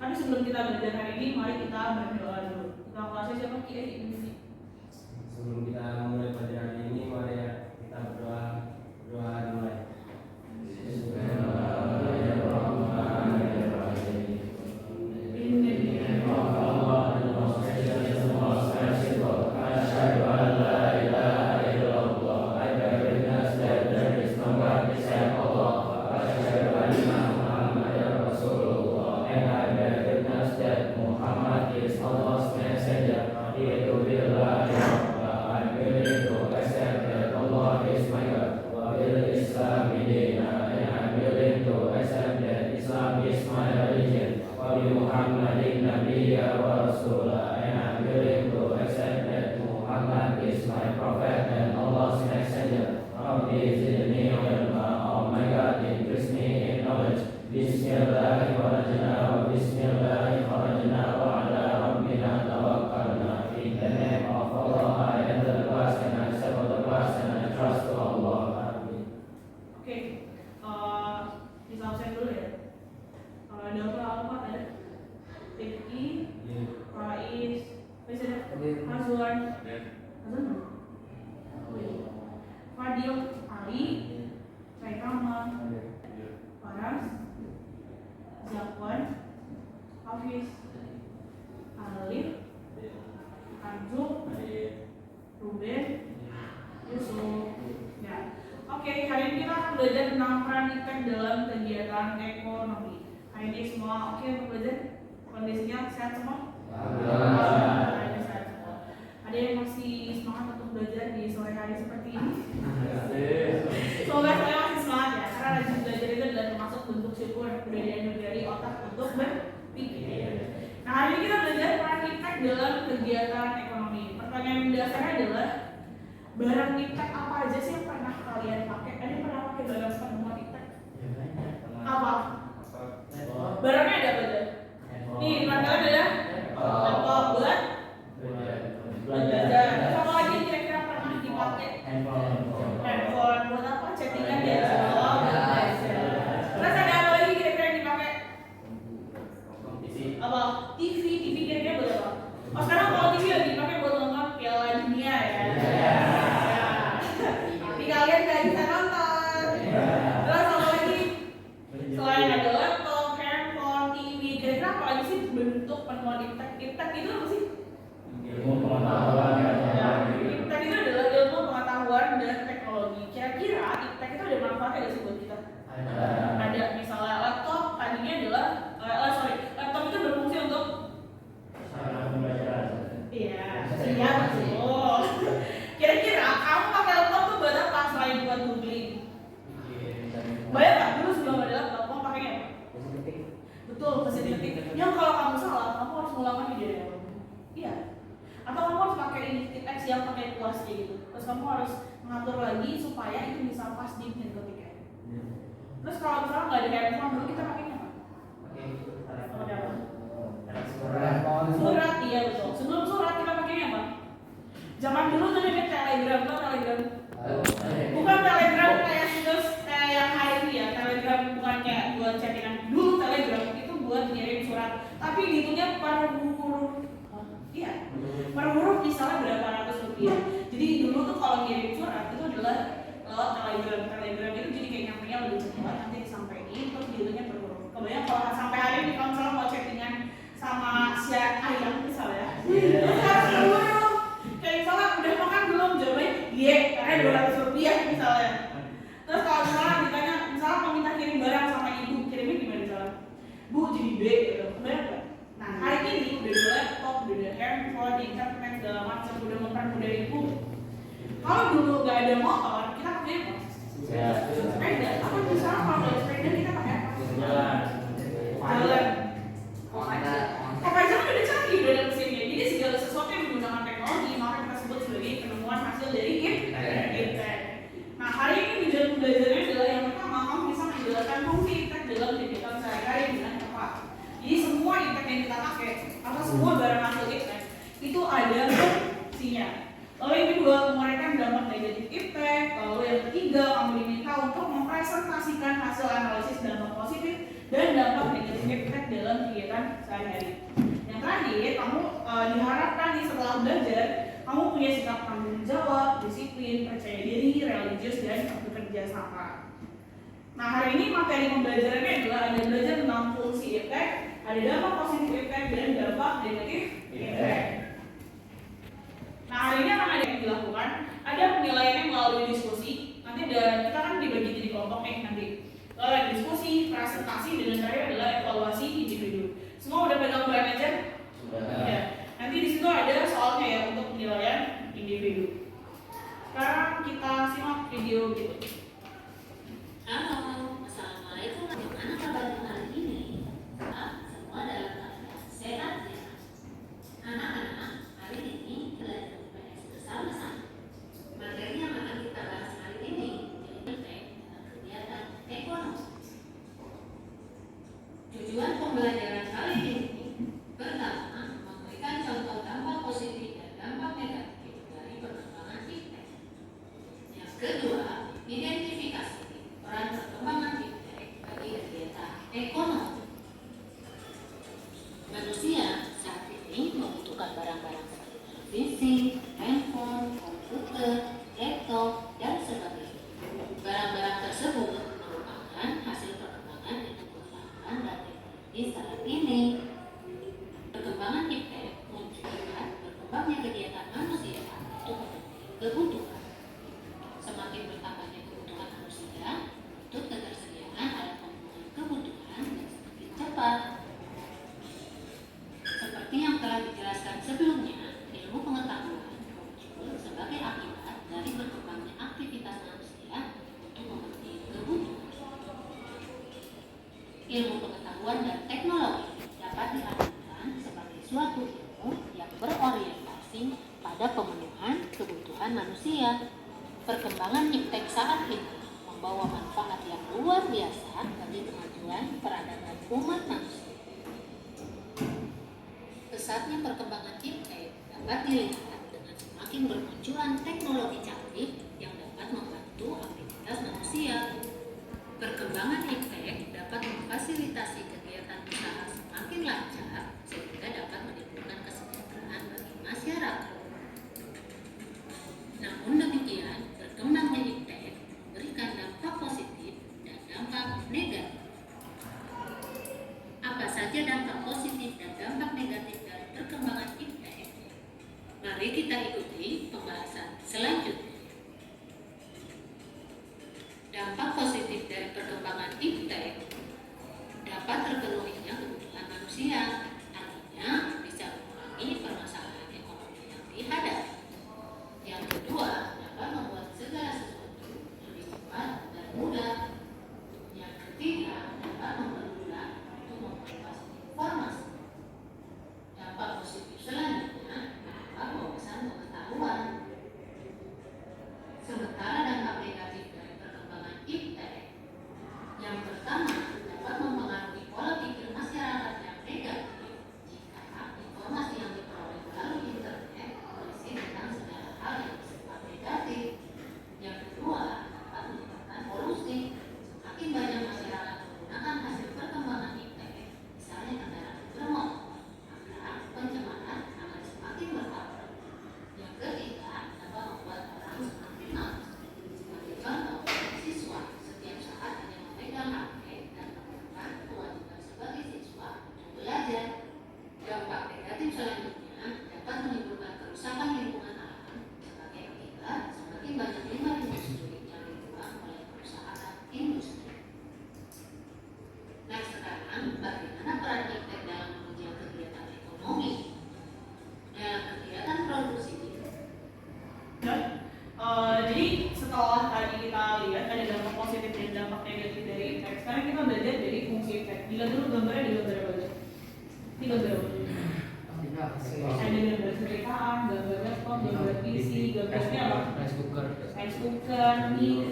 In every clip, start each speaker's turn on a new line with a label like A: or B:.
A: Tapi sebelum kita belajar hari ini, mari kita berdoa dulu. Kita kelasnya siapa? Kiai ini.
B: Sebelum kita mulai pelajaran ini, mari kita berdoa. Doa dimulai.
A: Fadil, Ali, Saikama, Faras, Zakwan, Hafiz, Alif, Anju, Ruben, Yusuf. Ya. Oke, hari ini kita akan belajar tentang peran IPTEK dalam kegiatan ekonomi. Hari ini semua oke untuk belajar? Kondisinya sehat semua? Ada yang masih semangat untuk belajar di sore hari seperti ini? Semoga saya masih semangat ya, karena rajin belajar itu adalah termasuk bentuk syukur budaya dari otak untuk berpikir. Nah, hari ini kita belajar peran IPTEK dalam kegiatan ekonomi. Pertanyaan mendasarnya adalah barang IPTEK apa aja sih yang pernah kalian pakai? Ada yang pernah pakai barang penemuan IPTEK? Apa? Barangnya ada apa aja? Nih, barangnya ada laptop buat belajar. Apa lagi kira-kira pernah dipakai? Handphone buat apa? Chattingan ya. Terus ada apa lagi kira-kira yang dipakai? Apa? TV kira-kira buat apa? Oh, sekarang kalau TV lagi dipakai buat nonton Piala Dunia ya. Tapi kalian nggak bisa nonton. Terus apa lagi? Selain ada laptop, handphone, TV, kira-kira apa lagi sih bentuk penemuan IPTEK? IPTEK itu apa sih?
B: Ilmu pengetahuan.
A: IPTEK itu adalah ilmu pengetahuan dan teknologi. Kira-kira IPTEK itu ada manfaatnya nggak sih buat kita? Ada. Misalnya laptop tadinya adalah laptop itu berfungsi untuk iya, betul. Kira-kira kamu pakai laptop tuh buat apa selain buat googling? Bayar nggak dulu sebelum ada laptop kamu pakainya apa? Betul, mesin ketik. Yang kalau kamu salah, kamu harus ngulangin video ya. Iya. Atau kamu harus pakai ini teks yang pakai kuas gitu. Terus kamu harus mengatur lagi supaya itu bisa pas di mesin ketiknya. Terus kalau misalnya nggak ada handphone dulu kita pakainya apa? Pakai apa? Surat, iya betul. Sebelum surat kita pakainya apa? Zaman dulu tuh ada telegram, tuh telegram. Bukan telegram kayak terus kayak yang hari ini ya. Telegram bukan kayak buat chattingan. Dulu telegram itu buat ngirim surat, tapi dihitungnya per huruf. Iya, per huruf misalnya berapa ratus rupiah. Jadi dulu tuh kalau ngirim surat itu adalah lewat telegram itu jadi kayak nyampe-nya lebih cepat, nanti disampaikan terus dihitungnya per huruf. Kebanyakan kalau sampai hari ini kalau misalnya mau chattingan sama si ayam misalnya, terus harus per huruf. Kayak misalnya udah makan belum, jawabnya iya, karena 200 rupiah misalnya. Terus kalau misalnya ditanya, misalnya mau minta kirim barang sama ibu, kirimnya gimana misalnya? Bu jadi B gitu, kebayang nggak? Nah, hari ini udah ada laptop, udah ada handphone, internet, segala macam, udah mempermudah ibu. Kalau dulu nggak ada motor, kita pakai apa? ketiga, kamu diminta untuk mempresentasikan hasil analisis dampak positif dan dampak negatif impact dalam kegiatan sehari-hari. Yang terakhir, kamu diharapkan nih setelah belajar, kamu punya sikap tanggung jawab, disiplin, percaya diri, religius, dan bekerja sama. Nah, hari ini materi pembelajarannya adalah ada belajar tentang fungsi impact, ada dampak positif impact, dan dampak negatif impact. Nah, hari ini akan ada yang dilakukan, ada penilaiannya melalui diskusi. Nanti kita kan dibagi jadi kelompok nih nanti. Lalu ada diskusi, presentasi, dan yang terakhir adalah evaluasi individu. Semua udah pegang bulan aja? Ya. Nanti di situ ada soalnya ya untuk penilaian individu. Sekarang kita simak video gitu.
C: Halo, assalamualaikum. Bagaimana kabarnya hari ini? Semua dalam keadaan sehat ya. Anak-anak, hari ini belajar IPS bersama-sama. Materi yang akan kita bahas hari ini yaitu kegiatan ekonomi. Tujuan pembelajaran kali ini pertama, memberikan contoh dampak positif dan dampak negatif dari perkembangan IPS. Yang kedua, identifikasi peran perkembangan IPS bagi kegiatan ekonomi. Manusia saat ini membutuhkan barang-barang seperti televisi, handphone, komputer, laptop, dan sebagainya. Barang-barang tersebut merupakan hasil perkembangan ilmu pengetahuan dan teknologi saat ini. Perkembangan IPS menunjukkan berkembangnya kegiatan manusia untuk memenuhi kebutuhan. Semakin bertambahnya kebutuhan manusia untuk ketersediaan alat pemenuhan kebutuhan dan semakin cepat. Seperti yang telah dijelaskan sebelumnya, ilmu pengetahuan muncul sebagai akibat dari berkembangnya aktivitas manusia untuk memenuhi kebutuhan. Ilmu pengetahuan dan teknologi dapat diartikan sebagai suatu ilmu yang berorientasi pada pemenuhan kebutuhan manusia. Perkembangan iptek saat ini membawa manfaat yang luar biasa bagi kemajuan peradaban umat manusia. Pesatnya perkembangan iptek dapat dilihat dengan semakin bermunculan teknologi canggih yang dapat membantu aktivitas manusia. Perkembangan iptek dapat memfasilitasi kegiatan usaha semakin lancar sehingga dapat menimbulkan kesejahteraan bagi masyarakat. Namun demikian, berkembangnya IPTEK memberikan dampak positif dan dampak negatif. Apa saja dampak positif dan dampak negatif dari perkembangan IPTEK? Mari kita ikuti pembahasan selanjutnya. Dampak positif dari perkembangan IPTEK dapat terpenuhinya kebutuhan manusia, artinya bisa mengurangi permasalahan ekonomi yang dihadapi. Yang kedua, dapat membuat segala sesuatu lebih cepat dan mudah. Yang ketiga, dapat mempermudah untuk memperluas informasi. Dampak positif selanjutnya dapat memesan pengetahuan. Sementara dampak negatif dari perkembangan IPTEK, yang pertama dapat mempengaruhi pola pikir masyarakat yang negatif jika informasi yang diperoleh melalui internet berisi tentang segala hal yang bersifat negatif. Yang kedua, dapat menyebabkan polusi. Semakin banyak masyarakat menggunakan hasil perkembangan IPTEK, misalnya kendaraan bermotor, maka pencemaran akan semakin bertambah. Yang ketiga, dapat membuat orang semakin malas. Sebagai contoh, siswa setiap saat hanya memegang HP dan melakukan kewajiban sebagai siswa untuk belajar. Dampak negatif selanjutnya dapat menimbulkan kerusakan lingkungan alam sebagai akibat semakin banyak limbah industri yang dibuang oleh perusahaan industri. Nah, sekarang bagaimana peran IPTEK dalam menunjang kegiatan ekonomi? Dalam kegiatan produksi,
A: Jadi setelah tadi kita lihat ada dampak positif dan dampak negatif dari impact, sekarang kita belajar dari fungsi impact. Dilihat dulu gambarnya, di gambar apa aja? Ini gambar apa? Ada gambar setrikaan, gambar laptop, gambar PC, gambarnya apa? Rice cooker, TV,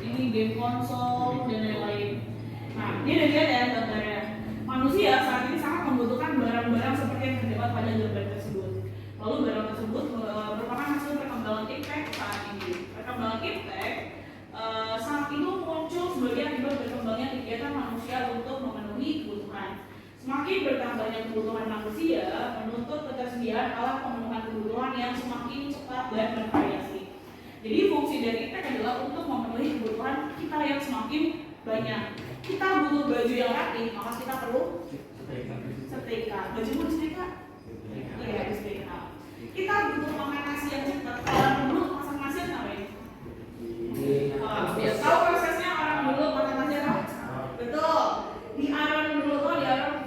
A: ini game konsol, dan lain-lain. Nah, ini udah lihat ya gambarnya. Manusia saat ini sangat membutuhkan barang-barang seperti yang terdapat pada gambar tersebut. Lalu barang tersebut merupakan hasil perkembangan impact saat ini. Perkembangan impact manusia untuk memenuhi kebutuhan. Semakin bertambahnya kebutuhan manusia menuntut ketersediaan alat pemenuhan kebutuhan yang semakin cepat dan bervariasi. Jadi fungsi dari impact adalah untuk memenuhi kebutuhan kita yang semakin banyak. Kita butuh baju yang rapi, maka kita perlu setrika. Baju pun setrika? Iya, setrika. Kita butuh makan nasi yang cepat. Kalau dulu masak nasi apa ya? Tahu prosesnya orang dulu masak nasi apa? Betul. Diarang dulu tuh,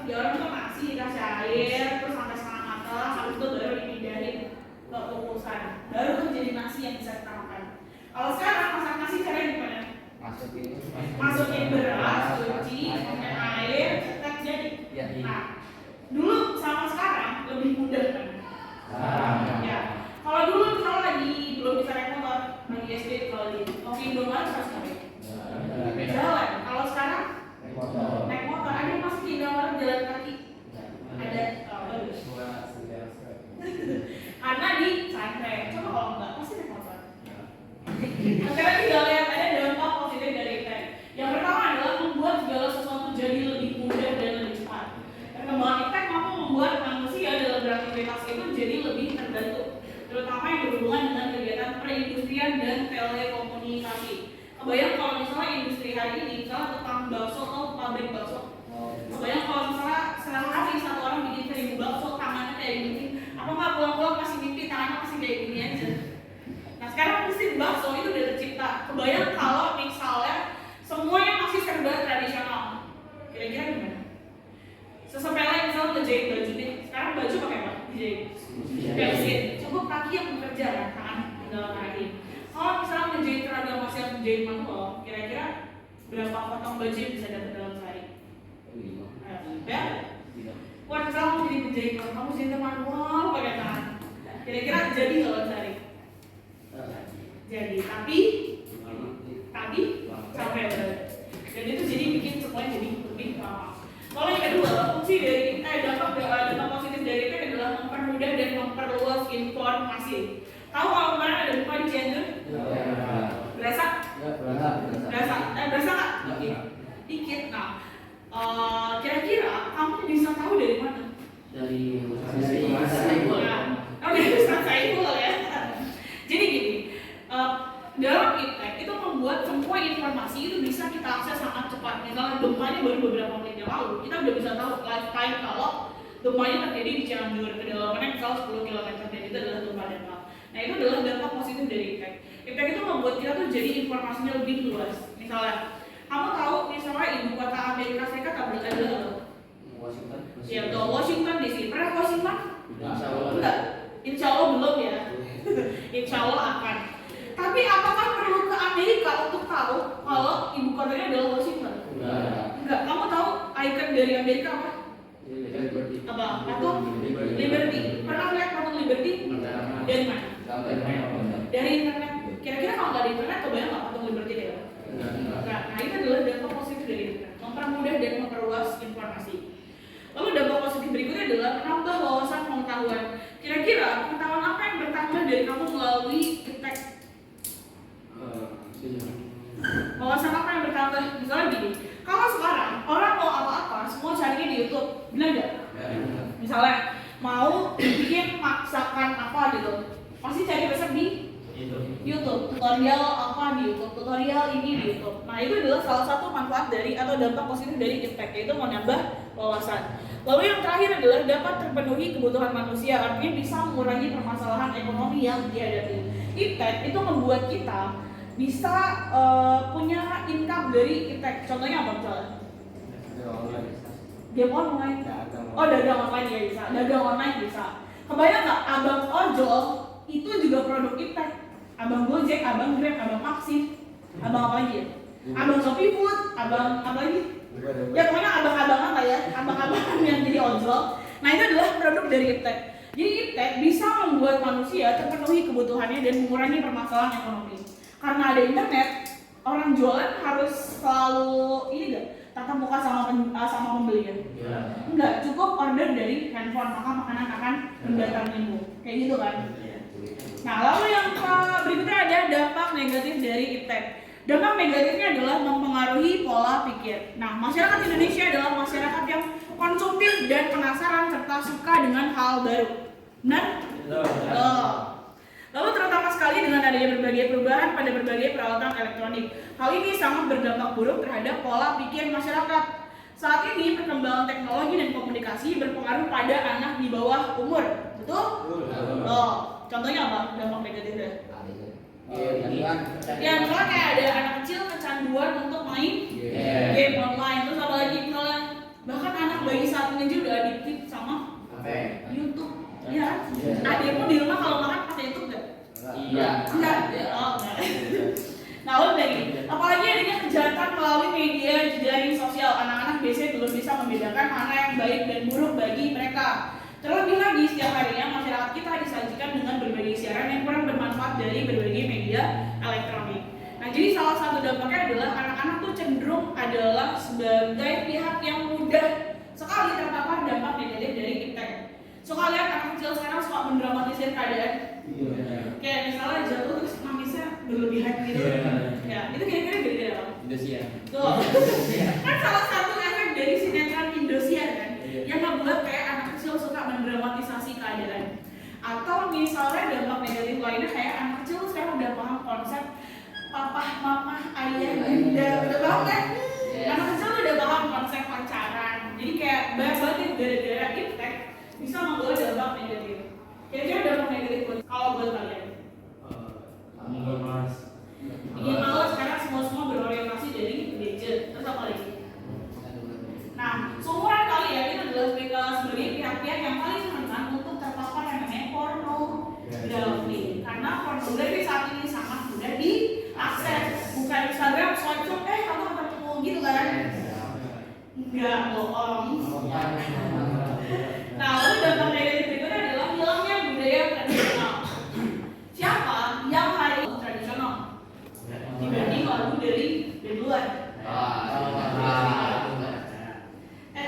A: diarang tuh nasi dikasih air, terus sampai setengah matang, habis itu baru dipindahin ke kukusan. Baru tuh jadi nasi yang bisa kita makan. Kalau sekarang masak nasi caranya gimana? Masukin beras, cuci, pakai air, cetak jadi. Nah, dulu sama sekarang lebih mudah kan? Ya. Kalau dulu misalnya lagi belum bisa naik motor, lagi SD, kalau di Indomaret harus ngapain? Jalan. Kalau sekarang naik motor. Ada yang masuk di Indomaret jalan kaki? Ada. Oh, bagus. Karena di santai. Coba kalau enggak, pasti naik motor. Sekarang tinggal lihat ada dampak positif dari impact. Yang pertama adalah membuat segala sesuatu jadi lebih mudah dan lebih cepat. Perkembangan impact mampu membuat manusia dalam beraktivitas itu jadi lebih terbantu, terutama yang berhubungan dengan kegiatan perindustrian dan telekomunikasi. Kebayang kalau misalnya industri hari ini, misalnya tukang bakso atau pabrik bakso. Kebayang kalau misalnya sehari satu orang bikin 1000 bakso, tangannya kayak gini. Apa nggak pulang-pulang masih mimpi tangannya masih kayak gini aja? Nah sekarang mesin bakso itu udah tercipta. Kebayang kalau misalnya semuanya masih serba tradisional, kira-kira gimana? Sesepele misalnya ngejahit baju nih, sekarang baju pakai apa? Dijahit mesin, cukup kaki yang bekerja kan, tangan tinggal kaki. Kalau misalnya ngejahit tenaga masih yang menjahit manual, kira-kira berapa potong baju yang bisa dapat dalam sehari? Ya? Wah, misalnya mau jadi penjahit, kamu jahit manual pakai tangan, kira-kira jadi nggak dalam sehari? Jadi, tapi sampai berat. Dan itu jadi bikin semuanya jadi lebih lama. Kalau yang kedua, fungsi dari dampak positif dari itu adalah mempermudah dan memperluas informasi. Tahu kalau kemarin ada buka di Cianjur? Berasa? Berasa nggak? Dikit. Nah, kira-kira kamu bisa tahu dari mana?
D: Dari
A: Ustaz Saiful ya. Jadi gini, dalam impact itu membuat semua informasi itu bisa kita akses sangat cepat. Misalnya gempanya baru beberapa menit yang lalu, kita udah bisa tahu lifetime kalau gempanya terjadi di Cianjur, kedalamannya misalnya 10 km, dan itu adalah gempa dangkal. Nah itu adalah dampak positif dari impact. Impact itu membuat kita tuh jadi informasinya lebih luas. Misalnya, kamu tahu misalnya ibu kota Amerika Serikat adalah
D: Washington.
A: Ya, Washington DC. Pernah ke Washington? Enggak. Insya Allah belum ya. Insya Allah akan. Tapi apakah perlu ke Amerika untuk tahu kalau ibu kotanya adalah Washington? Enggak. Kamu tahu ikon dari Amerika apa? Apa? Patung Liberty. Pernah lihat patung Liberty? Dari mana? Dari internet. Kira-kira kalau nggak di internet, kebayang nggak patung Liberty dari mana? Nah itu adalah dampak positif dari internet. Mempermudah dan memperluas informasi. Lalu dampak positif berikutnya adalah menambah wawasan pengetahuan. Kira-kira pengetahuan apa yang bertambah dari kamu melalui impact? Wawasan apa yang bertambah? Misalnya gini, kalau sekarang orang mau apa-apa, semua carinya di YouTube, benar nggak? Misalnya mau bikin masakan apa gitu, pasti cari resep di YouTube, tutorial apa di YouTube, tutorial ini di YouTube. Nah itu adalah salah satu manfaat dari atau dampak positif dari impact, yaitu menambah wawasan. Lalu yang terakhir adalah dapat terpenuhi kebutuhan manusia, artinya bisa mengurangi permasalahan ekonomi yang dihadapi. Impact itu membuat kita bisa punya income dari impact. Contohnya apa misalnya? Game online. Oh dagang online ya bisa, dagang online bisa. Kebayang nggak abang ojol itu juga produk impact. Abang Gojek, abang Grab, abang Maxi, abang apa lagi ya? Abang Shopee Food, abang apa lagi? Ya pokoknya abang-abangan lah ya, abang-abangan yang jadi ojol. Nah itu adalah produk dari impact. Jadi impact bisa membuat manusia terpenuhi kebutuhannya dan mengurangi permasalahan ekonomi. Karena ada internet, orang jualan harus selalu ini enggak tatap muka sama pembelian. Enggak, cukup order dari handphone, maka makanan akan mendatangimu. Kayak gitu kan? Nah, lalu yang berikutnya ada dampak negatif dari impact. Dampak negatifnya adalah mempengaruhi pola pikir. Nah, masyarakat Indonesia adalah masyarakat yang konsumtif dan penasaran serta suka dengan hal baru. Benar? Lalu terutama sekali dengan adanya berbagai perubahan pada berbagai peralatan elektronik. Hal ini sangat berdampak buruk terhadap pola pikir masyarakat. Saat ini perkembangan teknologi dan komunikasi berpengaruh pada anak di bawah umur. Betul? Contohnya apa? Dampak negatifnya? Ya, misalnya kayak ada anak kecil kecanduan untuk main game online. Terus apalagi misalnya bahkan anak bayi saat ini juga adiktif sama YouTube. Iya. Adikmu di rumah kalau makan pakai YouTube nggak?
D: Iya.
A: Enggak. Oh, enggak. Nah, udah lagi. Apalagi adanya kejahatan melalui media jejaring sosial. Anak-anak biasanya belum bisa membedakan mana yang baik dan buruk bagi mereka. Terlebih lagi setiap harinya masyarakat kita disajikan dengan berbagai siaran yang kurang bermanfaat dari berbagai media elektronik. Nah, jadi salah satu dampaknya adalah anak-anak tuh cenderung adalah sebagai pihak yang mudah sekali terpapar dampak negatif dari iptek. So kalian anak kecil sekarang suka mendramatisir keadaan. Kayak misalnya jatuh terus nangisnya berlebihan gitu. Ya, itu kira-kira gara-gara apa?
B: Indosiar.
A: Tuh. Kan salah satu efek dari sinetron Indosiar kan, yang membuat kayak anak kecil suka mendramatisasi keadaan. Atau misalnya dampak negatif lainnya kayak anak kecil sekarang udah paham konsep papa, mama, ayah, bunda, udah paham kan? Anak kecil udah paham konsep pacaran. Jadi kayak banyak banget gara-gara iptek bisa membawa dampak negatif. Kira-kira dampak negatif kalau buat kalian? Bikin malas karena semua berorientasi dari gadget. Terus apa lagi? Nah, seumuran kalian itu adalah sebagai pihak-pihak yang paling rentan untuk terpapar yang namanya pornografi. Karena pornografi saat ini sangat mudah diakses. Bukan Instagram swipe kamu ketemu gitu kan? Enggak, bohong. Nah, lalu dampak negatif berikutnya adalah hilangnya budaya tradisional. Siapa yang hari tradisional dibanding lagu dari luar?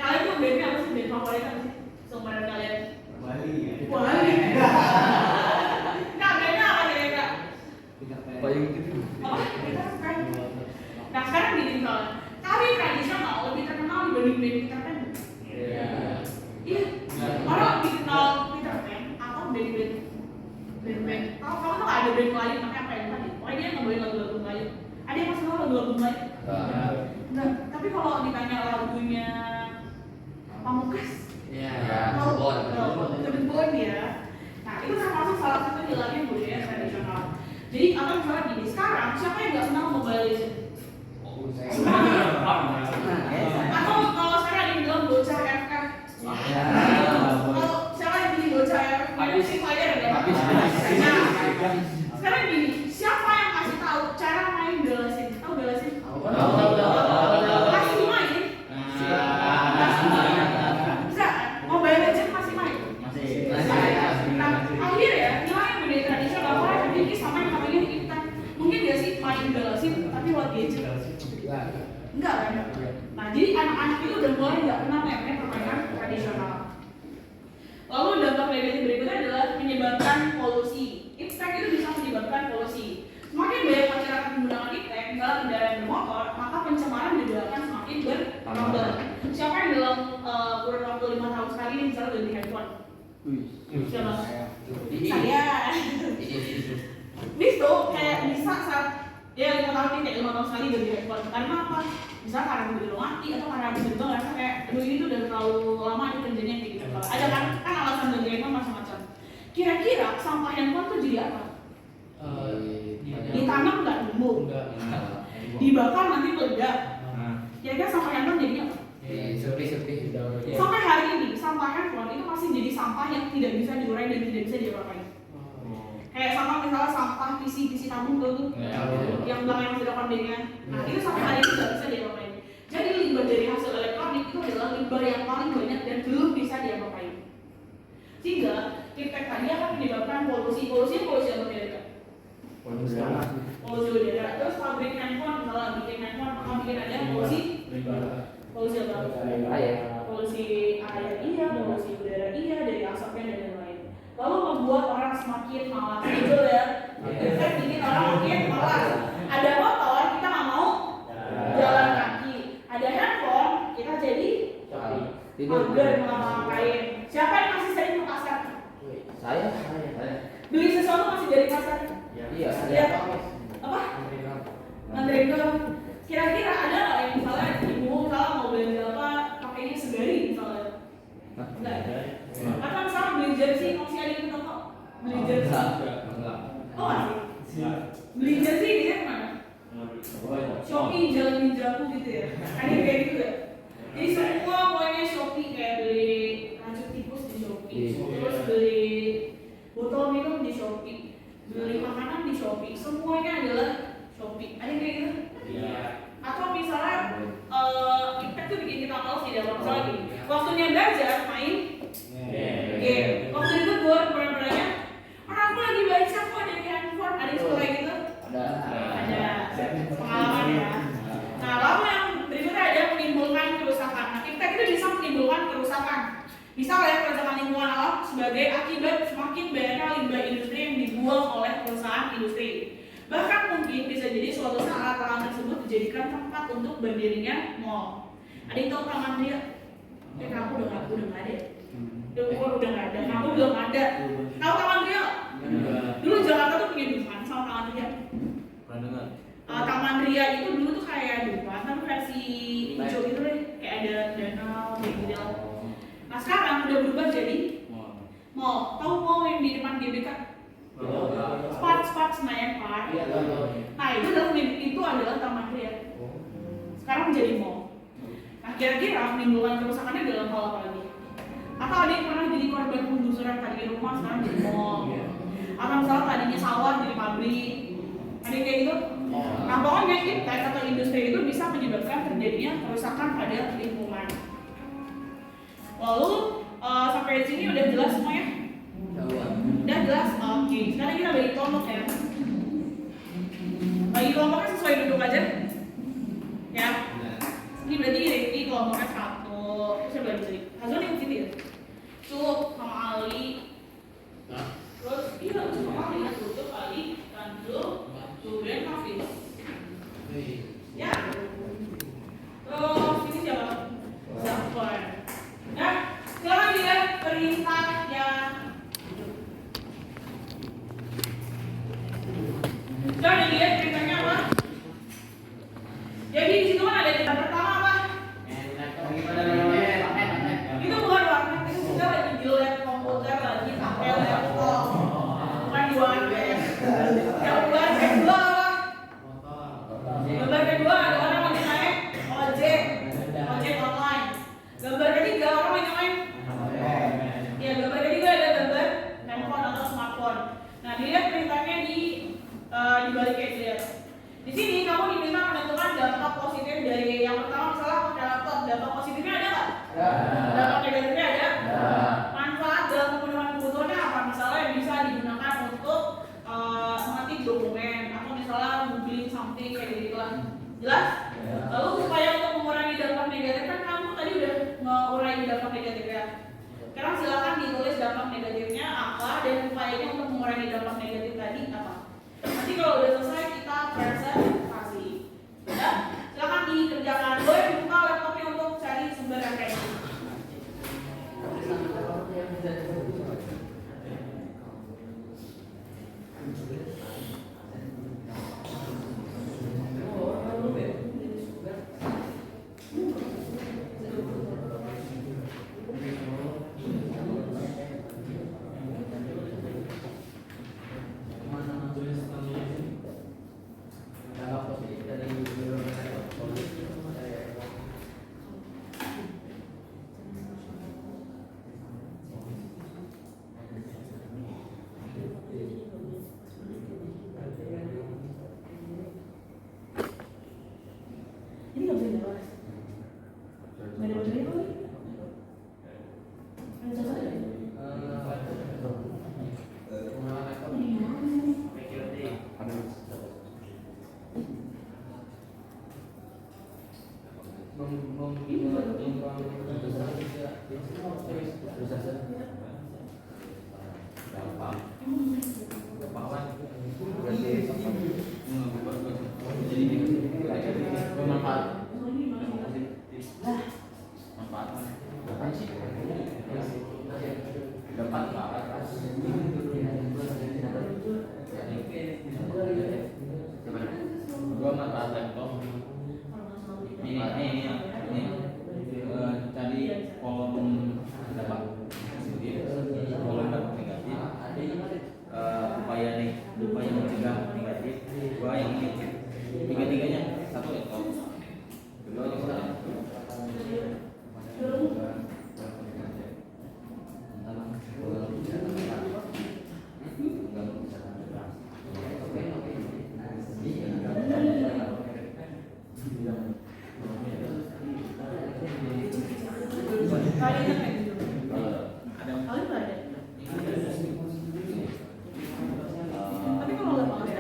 A: Kalian tuh bandnya apa sih? Band favorit apa sih? Seumuran kalian? Wali. Nah, bandnya apa kira-kira?
B: Payung gitu.
A: Apa? Nah, sekarang gini misalnya, tari tradisional lebih terkenal dibanding band Peter Pan. Iya. Orang lebih kenal Peter Pan atau band-band. Kalau kamu tuh ada band lain namanya apa yang tadi? Oh, dia ngebawain lagu-lagu lain. Ada yang masih tahu lagu-lagu lain? Enggak. Tapi kalau ditanya lagunya Pamungkas, Cirebon ya. Nah, itu termasuk salah satu hilangnya budaya tradisional. Jadi atau misalnya gini, sekarang siapa yang nggak kenal Mobile Legends? Atau kalau sekarang yang bilang bocah FF. Kalau siapa yang bilang bocah FF? Free Fire ya. Nah, sekarang gini, siapa yang kasih tahu cara main Galasin? Tahu Galasin? Masih dimain? Bisa kan? Mobile Legends masih main? Nah, akhirnya hilangnya budaya tradisional orang memiliki sama yang namanya iptek. Mungkin dia sih main Galasin tapi lewat gadget. Enggak kan? Nah, jadi anak-anak itu udah mulai nggak kenal namanya permainan tradisional. Lalu dampak negatif berikutnya adalah menyebabkan polusi. Iptek itu bisa menyebabkan polusi. Semakin banyak masyarakat menggunakan iptek dalam kendaraan bermotor, maka pencemaran juga akan semakin bertambah. Siapa yang dalam kurun waktu 5 tahun sekali ini bisa ganti handphone? Siapa? Saya. Bisa kayak bisa saat ya 5 tahun ini kayak 5 tahun sekali ganti handphone. Karena apa? Bisa karena mobil mati atau karena tiba-tiba ngerasa kayak aduh ini tuh udah terlalu lama di kerjanya kayak gitu. Ada kan alasan ganti handphone macam-macam. Kira-kira sampah handphone tuh jadi apa? Ditanam nggak tumbuh? Dibakar nanti meledak. Kira-kira sampah handphone jadi apa? Sampai hari ini sampah handphone itu masih jadi sampah yang tidak bisa diurai dan tidak bisa diapain. Kayak sampah misalnya sampah PC tabung tuh yang belakang masih ada kondennya. Nah itu sampai hari ini nggak bisa diapain. Jadi limbah dari hasil elektronik itu adalah limbah yang paling banyak dan belum bisa diapain. Sehingga iptek tadi akan menyebabkan polusi apa kira-kira? Polusi udara. Terus pabrik handphone misalnya bikin handphone maka bikin ada polusi apa? Polusi air iya, polusi udara iya, dari asapnya dan lain-lain. Lalu membuat orang semakin malas, betul ya? Iptek bikin orang makin malas. Ada motor kita mager ngapain? Siapa yang masih sering ke pasar?
D: Saya.
A: Beli sesuatu masih dari pasar?
D: Iya.
A: Iya. Apa? Ngantri ke. Kira-kira ada nggak yang misalnya ibu misalnya mau belanja apa pakainya segari misalnya? Enggak ada. Atau misalnya beli jersey masih ada yang toko? Beli jersey?
B: Enggak.
A: Oh masih. Beli jersey di mana? Shopee jalan ninjaku gitu ya. Ada yang kayak gitu ya. Jadi semua pokoknya Shopee kayak beli racun tikus di Shopee, terus beli botol minum di Shopee, beli makanan di Shopee, semuanya adalah Shopee. Ada yang kayak gitu?
B: Iya.
A: Atau misalnya impact tuh bikin kita males tidak misalnya gini. Waktunya belajar main game. Waktu itu gue pernah-pernahnya orang aku lagi baca kok dari handphone. Ada yang suka kayak gitu? Ada pengalaman ya. Nah lalu yang berikutnya ada menimbulkan kerusakan. Nah impact itu bisa menimbulkan kerusakan. Misal ya kerusakan lingkungan alam sebagai akibat semakin banyaknya limbah industri yang dibuang oleh perusahaan industri. Bahkan mungkin bisa jadi suatu saat lahan tersebut dijadikan tempat untuk berdirinya mall. Ada yang tahu Taman Ria? Kamu udah nggak ada. Udah nggak ada. Kamu belum ada. Tahu Taman Ria? Dulu Jakarta tuh punya Dufan sama Taman Ria.
B: Pernah dengar?
A: Taman Ria itu dulu tuh kayak Dufan, tapi versi hijau gitu deh. Kayak ada danau, kayak gitu. Nah sekarang udah berubah jadi mall. Tahu mall yang di depan GBK? Spot Senayan Park. Nah itu adalah Taman Ria. Sekarang menjadi mall. Nah kira-kira menimbulkan kerusakannya dalam hal apa lagi? Atau ada yang pernah jadi korban penggusuran tadi rumah sekarang jadi mall? Atau misalnya tadinya sawah jadi pabrik? Ada yang kayak gitu? Nah pokoknya impact atau industri itu bisa menyebabkan terjadinya kerusakan pada lingkungan. Lalu sampai di sini udah jelas semuanya? Udah jelas? Oke. Sekarang kita bagi kelompok ya. Bagi kelompoknya sesuai duduk aja. Ya. Ini berarti Rifki kelompoknya 1. Terus saya bagi jadi Hazon yang gitu ya? Cuk sama Ali. Terus iya Cuk sama Ali ya. Cuk Ali, Tanjul, Juben, Hafiz. Ya. Terus ini siapa? Zafar. Nah, sekarang dilihat perintahnya. Sekarang dilihat perintahnya apa? Jadi di situ kan ada cerita pertama apa? Itu bukan warnet, itu kita lagi di lab komputer lagi pakai laptop. Bukan di warnet. Yang warnet kedua apa? Gambar kedua ada orang lagi naik ojek online. Gambar ketiga orang lagi main. Ya gambar ketiga ada gambar handphone atau smartphone. Nah dilihat perintahnya di baliknya dilihat. Di sini kamu diminta menentukan dampak positif dari yang pertama misalnya pakai laptop. Dampak positifnya ada nggak? Dampak negatifnya ada? Manfaat dalam pemenuhan kebutuhannya apa? Misalnya bisa digunakan untuk mengetik dokumen atau misalnya googling something kayak gitu lah. Jelas? Lalu upaya untuk mengurangi dampak negatif kan kamu tadi udah mengurangi dampak negatifnya. Sekarang silakan ditulis dampak negatifnya apa dan upayanya untuk mengurangi dampak negatif tadi apa. Nanti kalau udah selesai kita presentasi. Ya, silakan dikerjakan. Boleh buka laptopnya untuk cari sumber referensi. Ini nggak bisa jelas. Nggak ada bacanya kok. Ada sasaran ya?
D: Gua mah laptop. Ini tadi kolom dampak positif, kolom dampak negatif. Upaya mencegah negatif. Gua yang ini tiga-tiganya satu laptop. Kedua juga
A: Kalian ingat gitu? Kalian nggak ada? Tapi kalau nggak mau ada,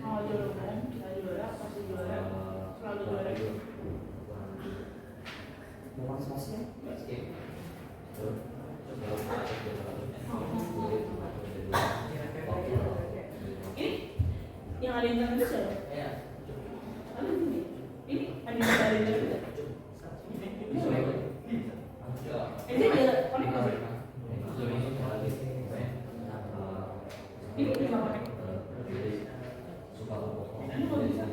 A: kalau juara kan, saya juara, pasti juara, selalu juara. Ini yang ada internet itu siapa? Ada ini. Ini ada internet juga. Ini dia connect nggak sih? Ini bisa connect. Ini kalau bisa.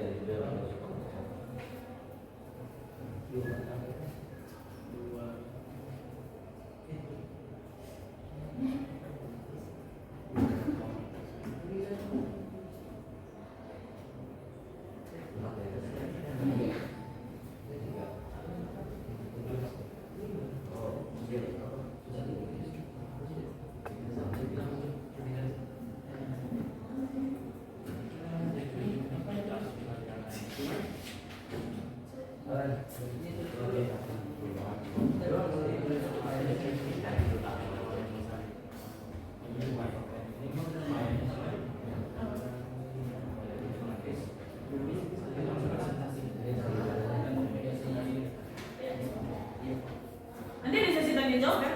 A: Nanti di sesi tanya jawab ya.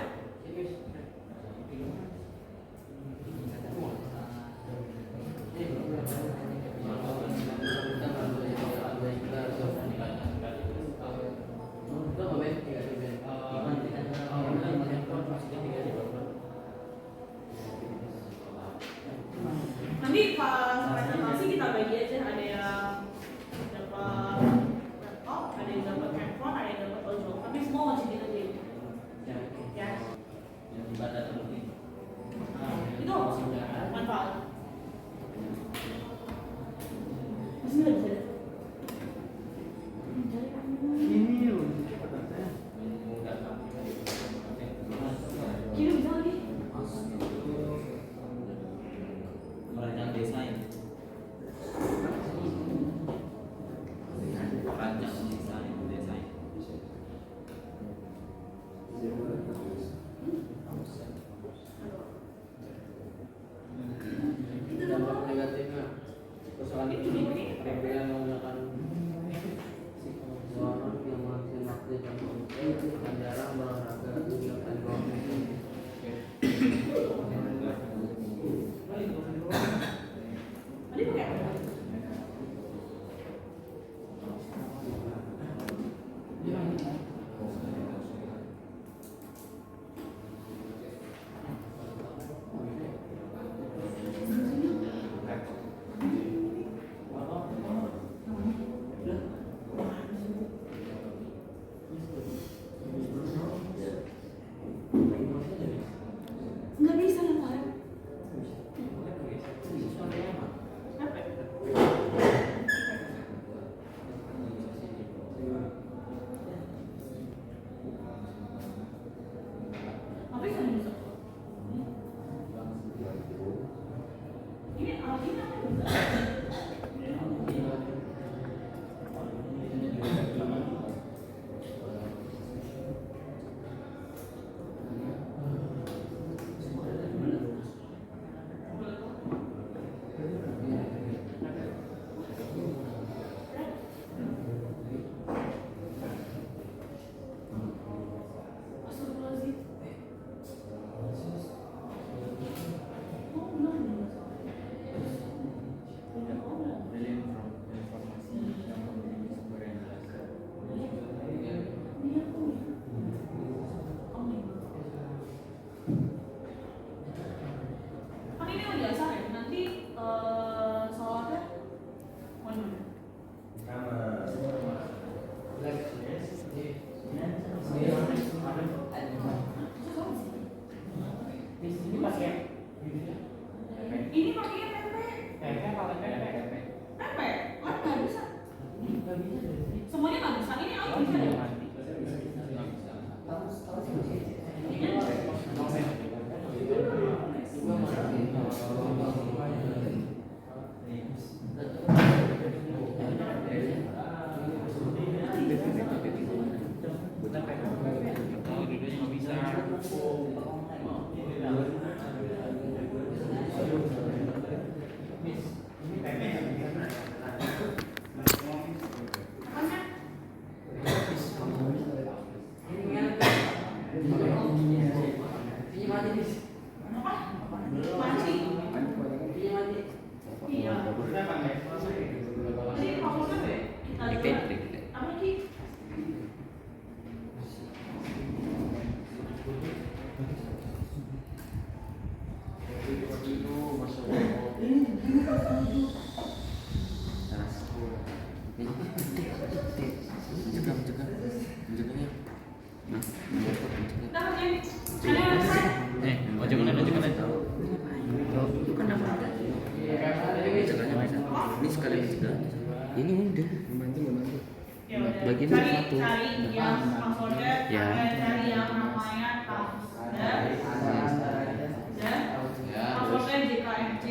A: Nanti pas presentasi kita bagi aja, ada yang dapat laptop, ada yang dapat handphone, ada yang dapat ojol. Tapi semua wajib kita jadi. Ya. Itu manfaat. Masih nggak bisa. Kini bisa lagi.
D: merancang desain, desain.
A: Itu
E: Dampak negatifnya persoalan
A: Itu ini.
E: yang menggunakan seorang yang menghasilkan waktu dan jarang berolahraga meninggalkan
A: Tadi pakai apa?
D: Mencegahnya. Nah,
A: Udah kerjain. Ada yang selesai?
D: jangan aja. Itu kan apa? Mencegahnya bisa. Ini sekali mencegah. Ini udah membantu.
A: Ya udah.
D: Bagian
A: cari
D: satu.
A: yang passwordnya,
D: Ya.
A: cari yang namanya Tams. Ya. Passwordnya JKMC.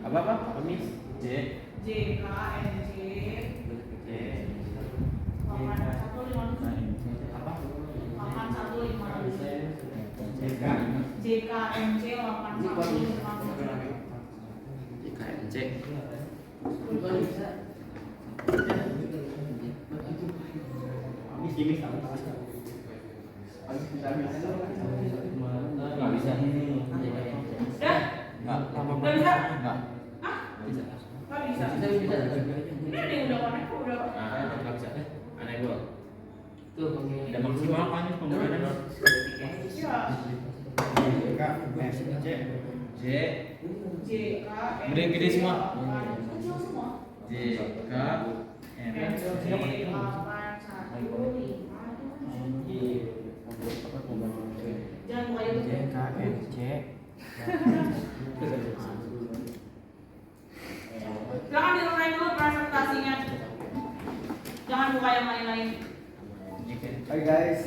B: Apa? Miss?
A: JKMC. 8157.
B: Apa?
A: 8157. JKMC 8157.
D: JKMC.
B: Miss sama. Nggak bisa.
A: Udah? Udah bisa?
D: Enggak.
A: Hah?
D: Bisa.
A: Nggak bisa. Ini ada yang udah connect kok udah.
D: Enggak bisa. Aneh gua.
E: Tuh pakai
D: Udah maksimal kan penggunaan.
A: Iya.
B: J.
A: JKMC.
D: Gede semua.
A: Kecil semua. Jangan buka YouTube.
B: KMC.
A: Silakan diulangi dulu presentasinya. Jangan buka yang lain-lain.
B: Hai guys.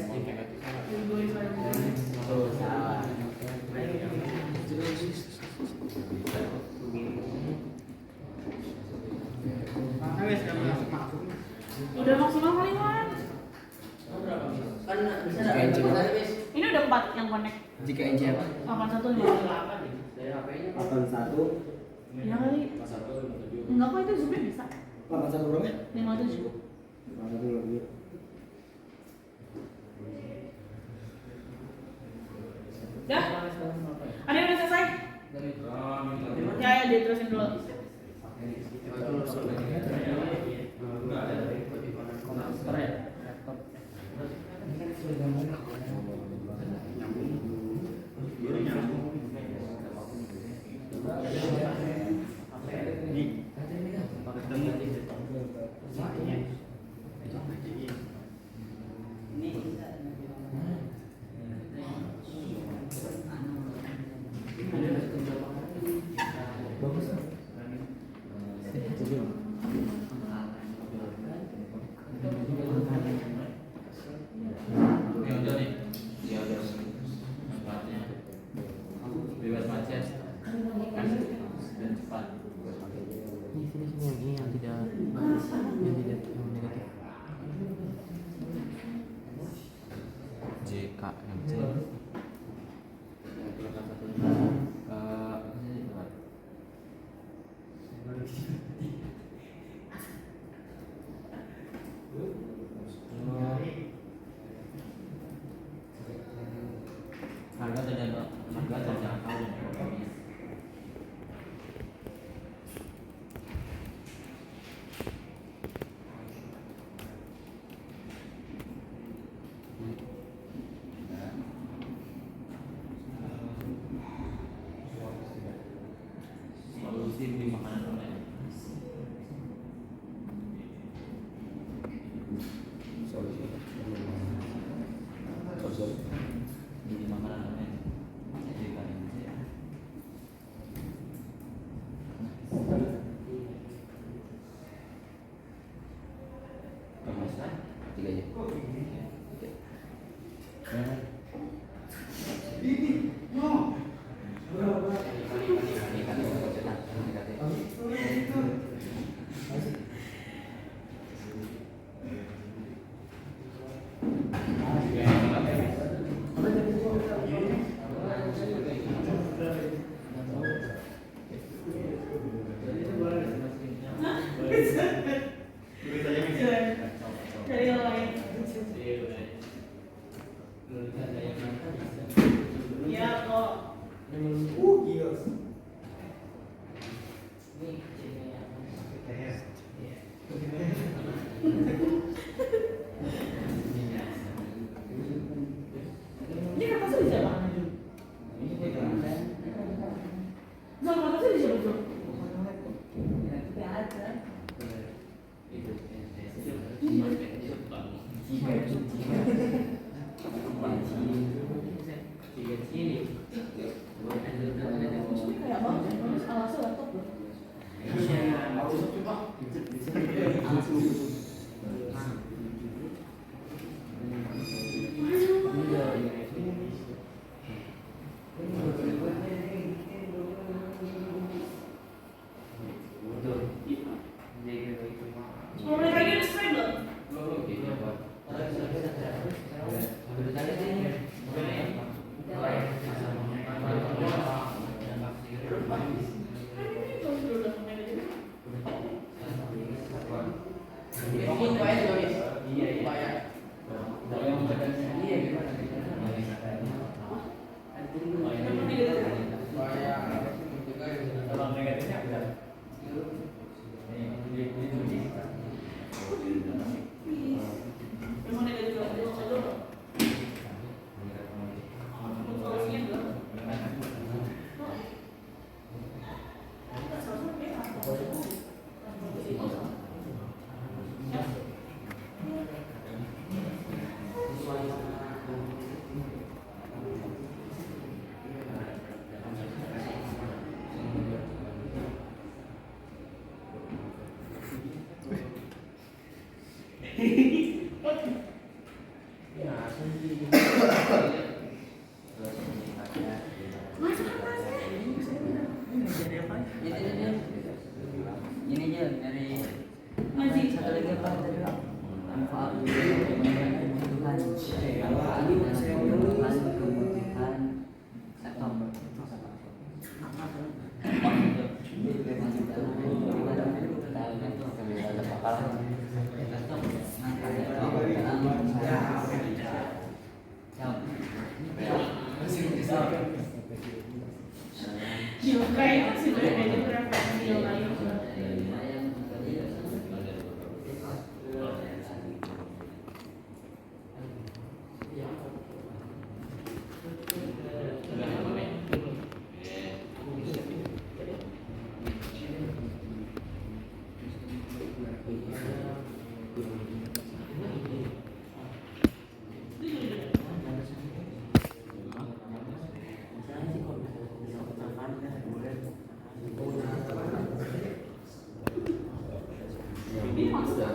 A: Udah maksimal kali Wan.
E: kan bisa ada bis.
A: Ini udah 4 yang connect.
D: Jika NC apa?
A: 8158.
E: Dari HP-nya
B: 81.
A: Ya kali. Enggak kok itu Zoom-nya bisa.
B: 81 berapa ya?
A: 57.
B: 81 lebih.
A: Udah? Ada yang udah selesai? Ya, diterusin dulu.
D: Bebas macet dan cepat. Ini yang tidak negatif. JKMC. Harga tidak tahu. Solusi di makanan online. Di makanan online. Tiga aja.
A: Dari yang lain. Ya kok.
B: Gila.
A: Ini kertasnya bisa Pak? Zul, kertasnya bisa betul? Kayak banget, alasnya laptop loh. Mulai lagi udah straight belum? Memang negatif dulu. Solusinya belum.
E: Ini aja dari
A: Masih.
E: satu lagi apa tadi Bang? Manfaat kebutuhan kebutuhan sektor.
A: Kayaknya sih beda referensi yang lain. Ini maksudnya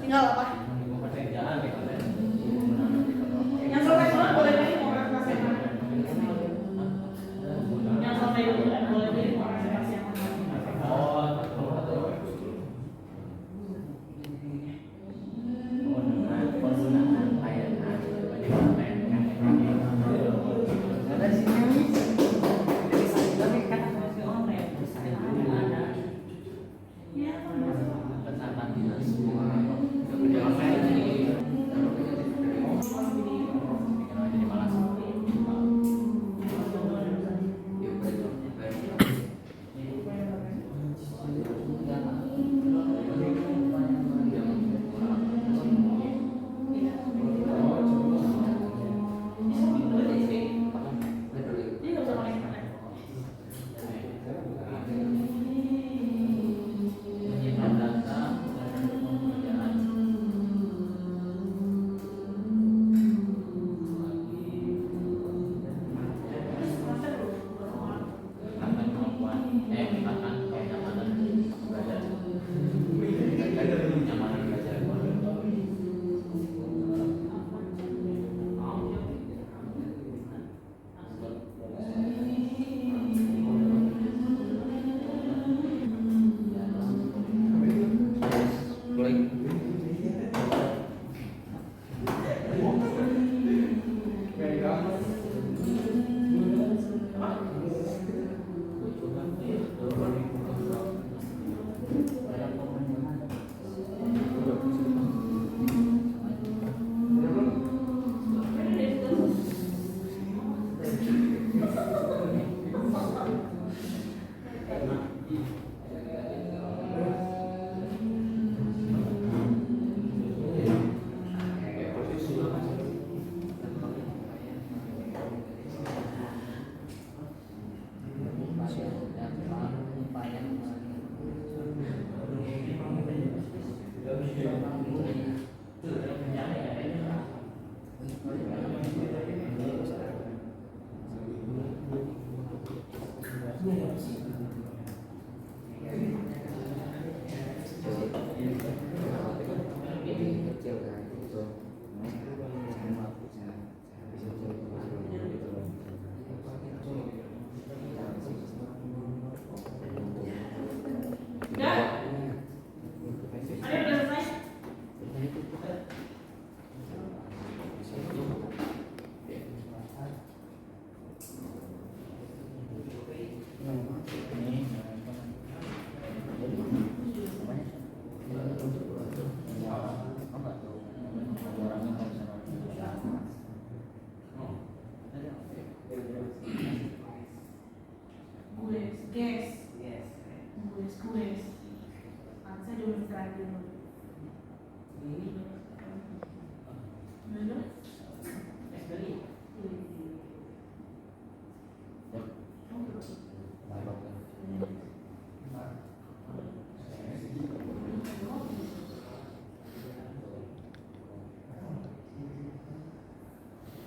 A: tinggal apa? Yang selesai dulu boleh pilih mau presentasi yang mana? Yang selesai dulu boleh pilih mau presentasi yang mana?
E: kecil kan itu
A: Udah? Ada udah selesai? Guys. Saya dulu terakhir dulu. Dulu.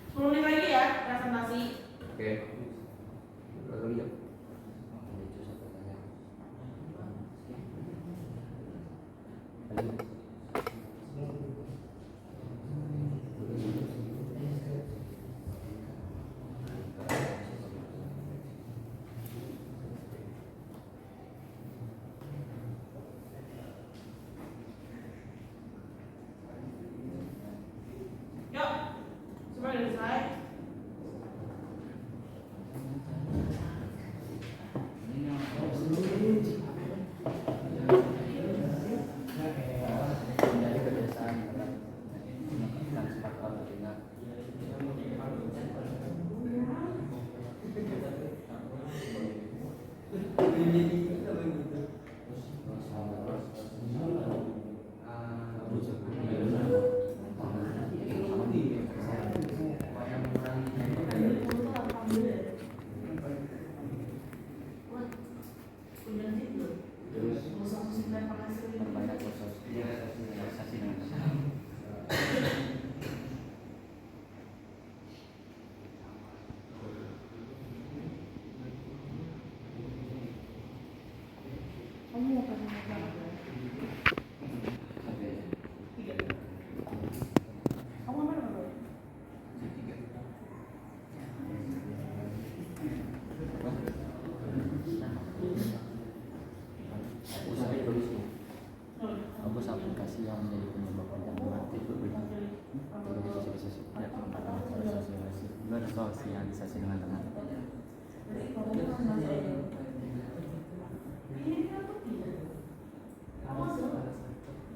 A: Sepuluh menit lagi ya presentasi.
E: oke lalu ya
A: Yuk, semua udah selesai.
E: dari kebiasaan melakukan sepatu dengan perbanyak sosialisasi dengan
A: Kamu mau kasih berapa? Tiga. Kamu mana berapa?
E: usaha produksi hapus aplikasi yang menjadi penyebab pencemaran itu bersosialisasi dengan teman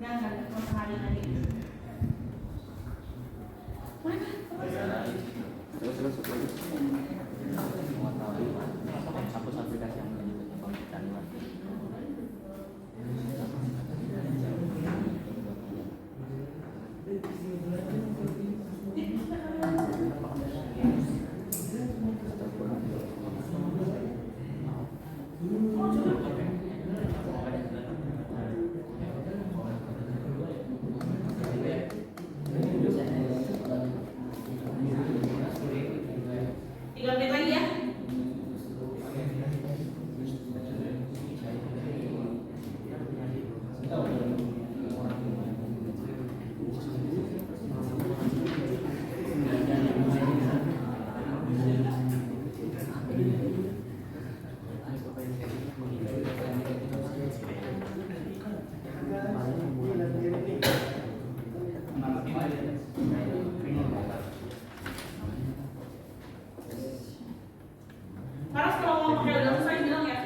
A: Jangan, mau sehari lagi.
E: terus mengetahui hapus aplikasi yang menjadi penyebab pencemaran
A: Tiga menit lagi ya. Paras kalau mau pakai udah selesai bilang ya.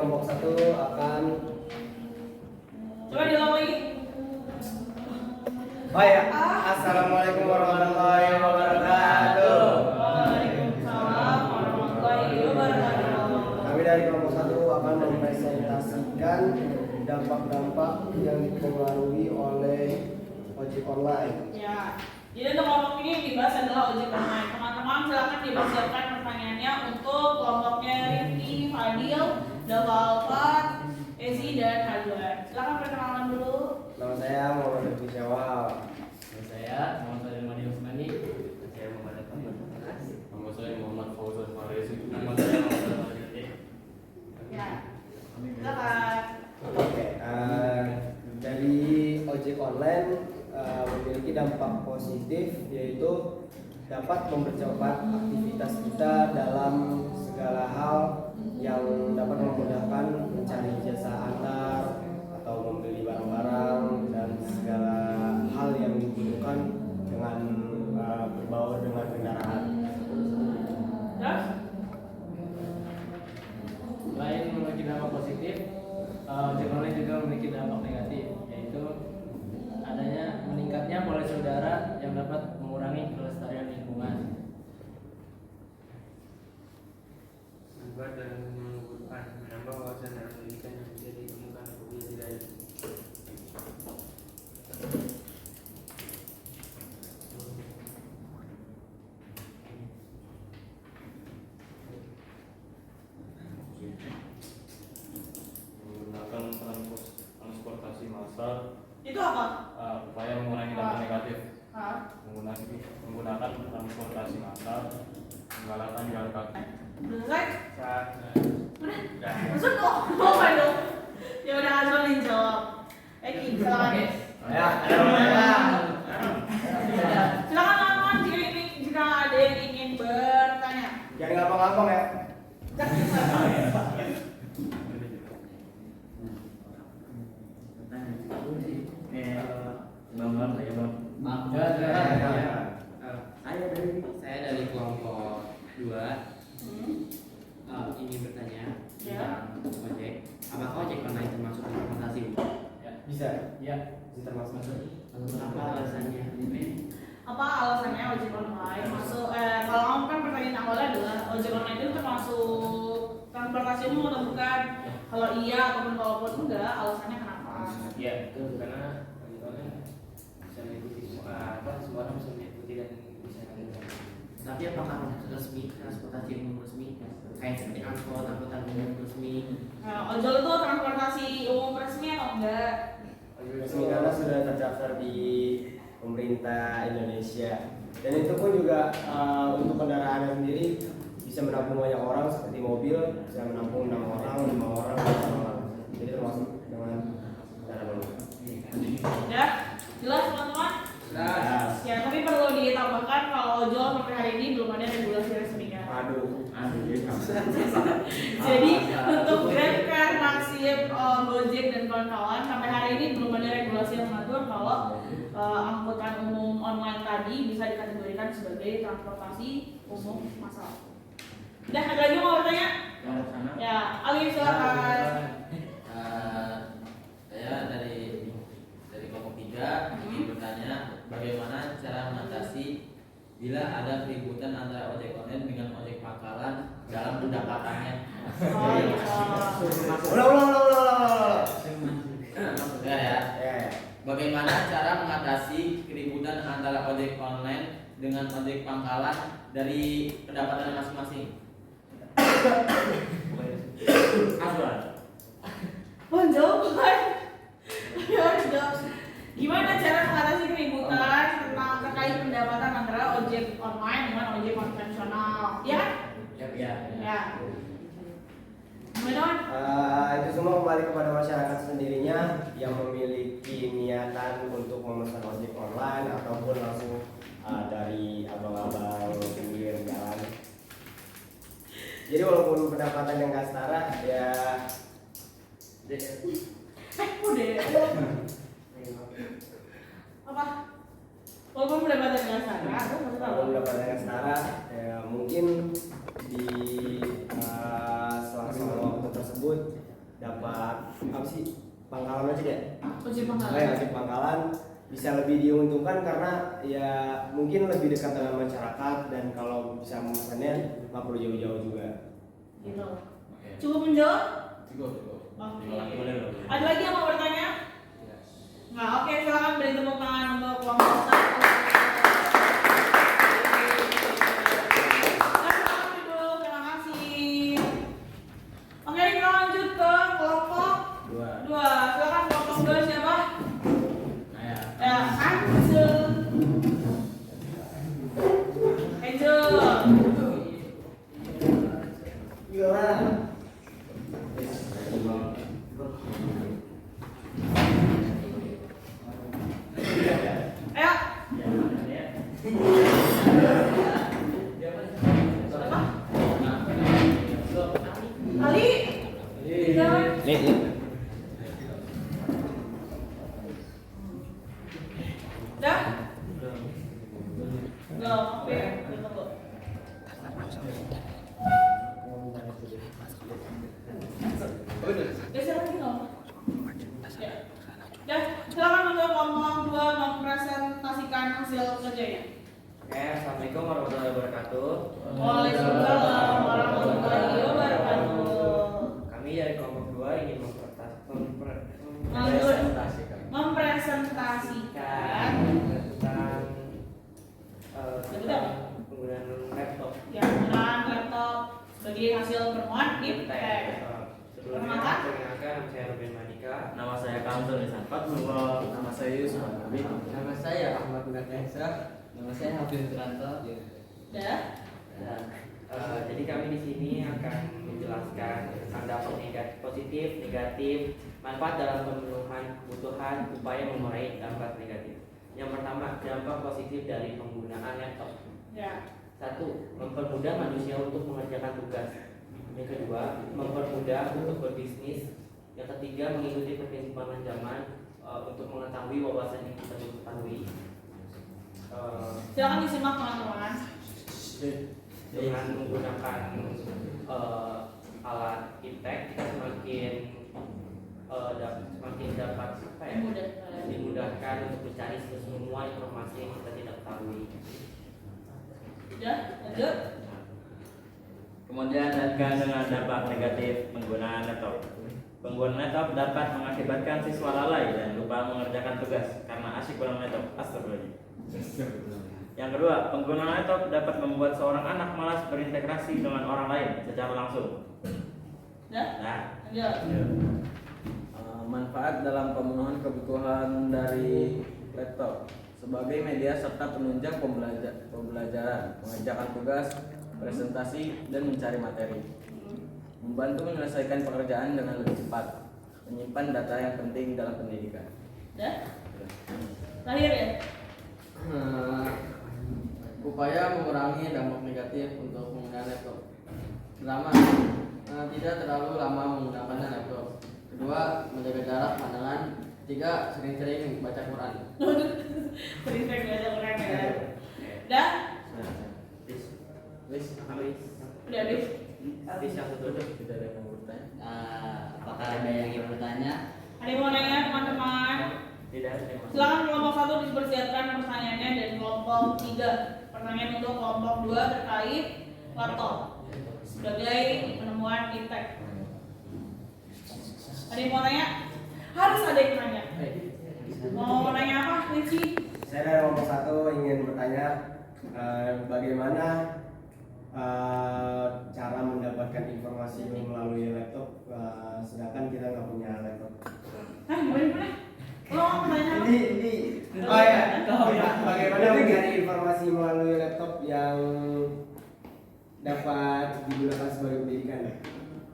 B: kelompok 1 akan
A: Coba diulang lagi.
B: Oh ya, assalamualaikum warahmatullahi wabarakatuh.
A: Waalaikumsalam warahmatullahi wabarakatuh.
B: Kami dari kelompok 1 akan mempresentasikan dampak-dampak yang dipengaruhi oleh ojek online.
A: Ya, jadi untuk kelompok ini yang dibahas adalah ojek online. Teman-teman silakan dipersiapkan pertanyaannya untuk kelompoknya Rifki, Fadil, Dava Alfat, Ezi dan Haduan. Silakan perkenalan dulu.
B: Nama saya Muhammad Rifki Syawal.
E: Saya Muhammad Madi Usmani. Saya Muhammad Ahmad. Nama saya Muhammad Fauzan Farisi. Nama saya Muhammad Ahmad.
A: Ya, silakan.
B: Oke, dari ojek online memiliki dampak positif, yaitu dapat mempercepat aktivitas kita dalam segala hal yang dapat memudahkan mencari jasa antar atau membeli barang-barang dan segala hal yang dibutuhkan dengan berbaur dengan kendaraan.
A: Terus?
E: Selain memiliki dampak positif, ojek online juga memiliki dampak negatif, yaitu adanya meningkatnya polusi udara yang dapat mengurangi kelestarian lingkungan.
F: Membuat dan mengumpulkan menambah wawasan dan pendidikan yang bisa ditemukan apabila tidak ada.
G: Menggunakan transportasi massal
A: Itu apa?
G: upaya mengurangi dampak negatif.
A: Hah?
G: Menggunakan transportasi massal menggalakkan jalan kaki.
A: Udah selesai?
F: Saat
A: Udah?
F: dan
A: Maksud kok? Oh my god. Ya udah Azul yang jawab. Eki, silakan.
B: Ya,
A: Silakan teman-teman jika ada yang ingin bertanya.
B: jangan gampang-gampang ya.
D: Saya dari kelompok 2 ingin bertanya tentang ojek. Apakah ojek online termasuk transportasi?
B: Bisa,
E: Ya,
B: bisa termasuk.
D: Apa alasannya?
A: Apa alasannya ojek online masuk? Kalau kamu kan pertanyaan awalnya adalah ojek online itu termasuk transportasi umum atau bukan? Kalau iya ataupun kalaupun enggak, alasannya kenapa?
F: ya itu karena soalnya bisa mengikuti semua orang bisa mengikuti dan bisa mengikuti.
D: Tapi apakah resmi transportasi umum resmi? Kayak seperti angkutan umum resmi?
A: Ojol itu transportasi umum resmi atau enggak?
B: Resmi karena sudah terdaftar di pemerintah Indonesia, dan itu pun juga untuk kendaraannya sendiri bisa menampung banyak orang, seperti mobil bisa menampung 6 orang, 5 orang, 6 orang. Jadi termasuk dengan kendaraan umum.
A: Ya, jelas teman-teman? Ya, tapi perlu ditambahkan kalau ojol sampai hari ini belum ada regulasi resminya.
B: Aduh,
A: Jadi untuk Grab, Car, Maxim, Gojek dan kawan-kawan sampai hari ini belum ada regulasi yang mengatur kalau angkutan umum online tadi bisa dikategorikan sebagai transportasi umum massal. Udah, ada lagi mau bertanya? Ya, Alif silakan.
D: Saya dari kelompok 3 ingin bertanya bagaimana cara mengatasi bila ada keributan antara ojek online dengan ojek pangkalan dalam pendapatannya.
A: Oh, iya.
B: ulang.
D: Maksudnya ya,
B: Ya.
D: bagaimana cara mengatasi keributan antara ojek online dengan ojek pangkalan dari pendapatan masing-masing? Azwan.
A: Jawaban. Gimana cara mengatasi keributan tentang terkait pendapatan antara ojek online dengan ojek konvensional? Ya kan?
D: Ya.
A: Ya. Gimana?
B: Itu semua kembali kepada masyarakat sendirinya yang memiliki niatan untuk memesan ojek online ataupun langsung dari abang-abang pinggir jalan. Jadi walaupun pendapatan yang nggak setara ya
A: Udah. Apa? Walaupun pendapatan nggak setara, maksud apa?
B: walaupun pendapatan yang setara ya mungkin di selang-selang waktu tersebut bisa lebih diuntungkan karena ya mungkin lebih dekat dengan masyarakat dan kalau bisa memesannya nggak perlu jauh-jauh juga.
A: Gitu.
D: Oke.
A: Cukup menjawab?
D: Cukup.
A: Oke.
D: Boleh.
A: Ada lagi yang mau bertanya? Nggak, oke, silakan beri tepuk tangan untuk kelompok 1. Silakan duduk, terima kasih. Oke, kita lanjut ke kelompok 2. Silakan kelompok 2 siapa? Ya, Angel. Ayo. Apa? Ali. Jangan.
B: Nih.
A: Udah? Belum, oke. Tunggu. Geser lagi nggak? Ya. Ya, silakan untuk kelompok 2 mempresentasikan hasil kerjanya.
F: Oke, assalamualaikum warahmatullahi wabarakatuh.
A: Waalaikumsalam warahmatullahi wabarakatuh.
F: Kami dari kelompok 2 ingin
A: Mempresentasikan
F: tentang
A: Betul.
F: penggunaan laptop.
A: ya penggunaan laptop sebagai hasil pertemuan IPTEK.
F: Sebelumnya,
A: Perkenalkan.
F: perkenalkan nama saya Ruben Madika.
G: Nama saya Kamsul Nisanfat. Nama saya Yusuf Nabi.
H: Nama saya Ahmad Munadesa. Nama saya Hafiz Turanto.
A: Udah?
F: Jadi kami di sini akan menjelaskan tentang dampak positif, negatif, manfaat dalam pemenuhan kebutuhan, upaya mengurangi dampak negatif. Yang pertama, dampak positif dari penggunaan laptop.
A: Ya.
F: 1. Mempermudah manusia untuk mengerjakan tugas. Yang kedua, mempermudah untuk berbisnis. Yang ketiga, mengikuti perkembangan zaman untuk mengetahui wawasan yang kita belum ketahui.
A: Silakan disimak teman-teman.
F: Dengan menggunakan alat iptek, kita semakin dapat dimudahkan untuk mencari semua informasi yang kita tidak ketahui.
A: Udah? Lanjut?
G: Kemudian lanjutkan dengan dampak negatif penggunaan laptop. Penggunaan laptop dapat mengakibatkan siswa lalai dan lupa mengerjakan tugas karena asyik bermain laptop. Astagfirullah. Yang kedua, penggunaan laptop dapat membuat seorang anak malas berintegrasi dengan orang lain secara langsung.
A: Udah?
G: Nah,
A: Lanjut?
H: Manfaat dalam pemenuhan kebutuhan dari laptop sebagai media serta penunjang pembelajaran, mengerjakan tugas, presentasi, dan mencari materi. Membantu menyelesaikan pekerjaan dengan lebih cepat, menyimpan data yang penting dalam pendidikan.
A: Udah? Terakhir ya?
H: Upaya mengurangi dampak negatif untuk penggunaan laptop. Pertama, tidak terlalu lama menggunakan laptop. Kedua, menjaga jarak pandangan. Tiga, sering-sering baca Quran.
A: Sering-sering baca Quran ya. Udah?
F: Habis.
A: Udah habis?
F: Habis yang tutup.
H: Tidak ada yang mau bertanya.
I: Apakah ada yang ingin bertanya?
A: Ada yang mau nanya teman-teman?
F: Tidak ada yang masuk.
A: Silakan kelompok 1 dipersiapkan pertanyaannya dan kelompok 3 pertanyaan untuk kelompok 2 terkait laptop sebagai penemuan iptek. Ada yang mau nanya? Harus ada yang nanya. Mau nanya apa, Rizky?
B: Saya dari kelompok 1 ingin bertanya bagaimana cara mendapatkan informasi melalui laptop sedangkan kita nggak punya laptop.
A: Hah, gimana? Lo mau bertanya apa?
B: Bagaimana mencari informasi melalui laptop yang dapat digunakan sebagai pendidikan?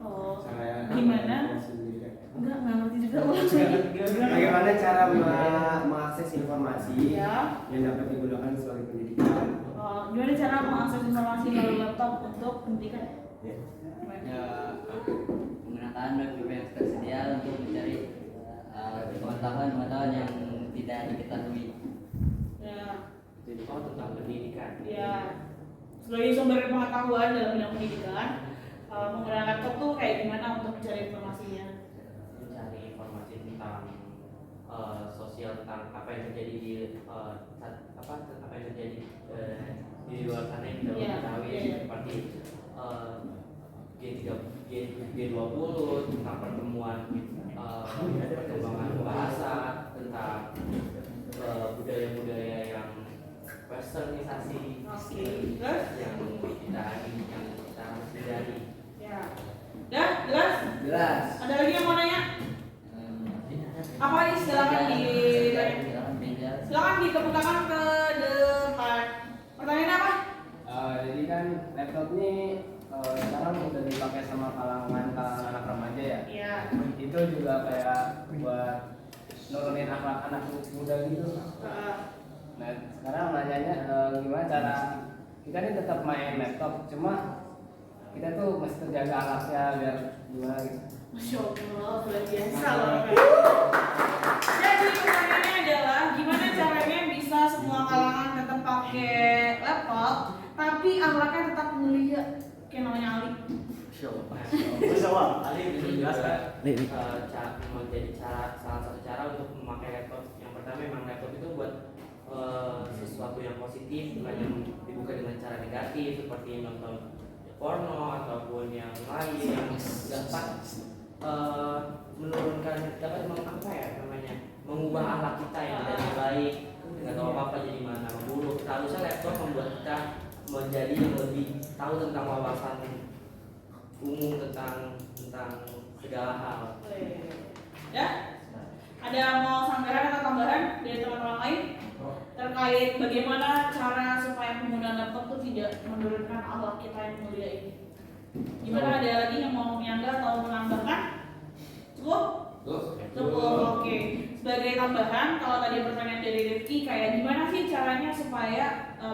A: Oh,
B: Saya
A: gimana?
B: informasi pendidikan.
A: Enggak ngerti juga.
B: Bagaimana cara mengakses informasi
A: Ya.
B: yang dapat digunakan sebagai pendidikan?
A: Gimana cara mengakses informasi melalui laptop untuk pendidikan?
B: Ya.
I: Ya, menggunakan web yang tersedia untuk mencari pengetahuan-pengetahuan yang tidak diketahui.
A: Ya,
F: Tentang pendidikan.
A: ya. Sebagai sumber pengetahuan dalam bidang pendidikan, menggunakan laptop tuh kayak gimana untuk mencari informasinya?
F: Mencari informasi tentang sosial tentang apa yang terjadi di apa yang terjadi di luar sana yang kita ketahui seperti G20 tentang pertemuan perkembangan bahasa, tentang budaya-budaya yang westernisasi yang kita harus hindari.
A: Ya. Udah jelas?
I: Jelas.
A: Ada lagi yang mau nanya? Apa ini silakan dikemukakan ke depan. Pertanyaannya apa?
E: Jadi kan laptop ini sekarang udah dipakai sama kalangan anak remaja ya.
A: Iya.
E: Itu juga kayak buat nurunin akhlak anak muda gitu. Nah sekarang nanyanya gimana cara kita nih tetap main laptop, cuma kita tuh mesti terjaga akhlaknya biar gimana gitu.
A: Masya Allah, luar biasa loh. Jadi pertanyaannya adalah gimana caranya bisa semua kalangan tetap pakai laptop, tapi akhlaknya tetap mulia, kayak namanya Ali.
F: Ali bisa jelaskan menjadi salah satu cara untuk memakai laptop. Yang pertama memang laptop itu buat sesuatu yang positif, bukan yang dibuka dengan cara negatif seperti nonton porno ataupun yang lain yang dapat menurunkan, dapat mengubah akhlak kita yang tidak baik, nggak tahu apa jadi mana memburuk. Seharusnya laptop membuat kita menjadi yang lebih tahu tentang wawasan umum tentang segala hal.
A: Ya? Ada mau sanggahan atau tambahan dari teman-teman lain terkait bagaimana cara supaya penggunaan laptop itu tidak menurunkan akhlak kita yang mulia ini? Gimana, ada lagi yang mau menyanggah atau menambahkan? Cukup? Cukup, oke. Sebagai tambahan, kalau tadi pertanyaan dari Rifki kayak gimana sih caranya supaya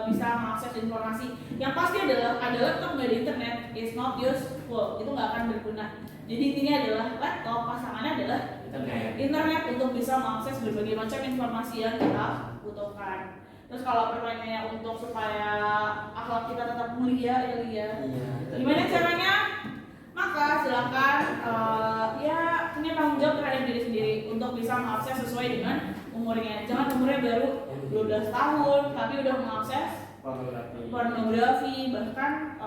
A: bisa mengakses informasi? Yang pasti adalah ada laptop nggak ada internet is not useful, itu nggak akan berguna. Jadi intinya adalah laptop pasangannya adalah internet untuk bisa mengakses berbagai macam informasi yang kita butuhkan. Terus kalau pertanyaannya untuk supaya akhlak kita tetap mulia, gimana caranya? Maka silakan ya punya tanggung jawab terhadap diri sendiri untuk bisa mengakses sesuai dengan umurnya. Jangan umurnya baru 12 tahun tapi udah mengakses pornografi, bahkan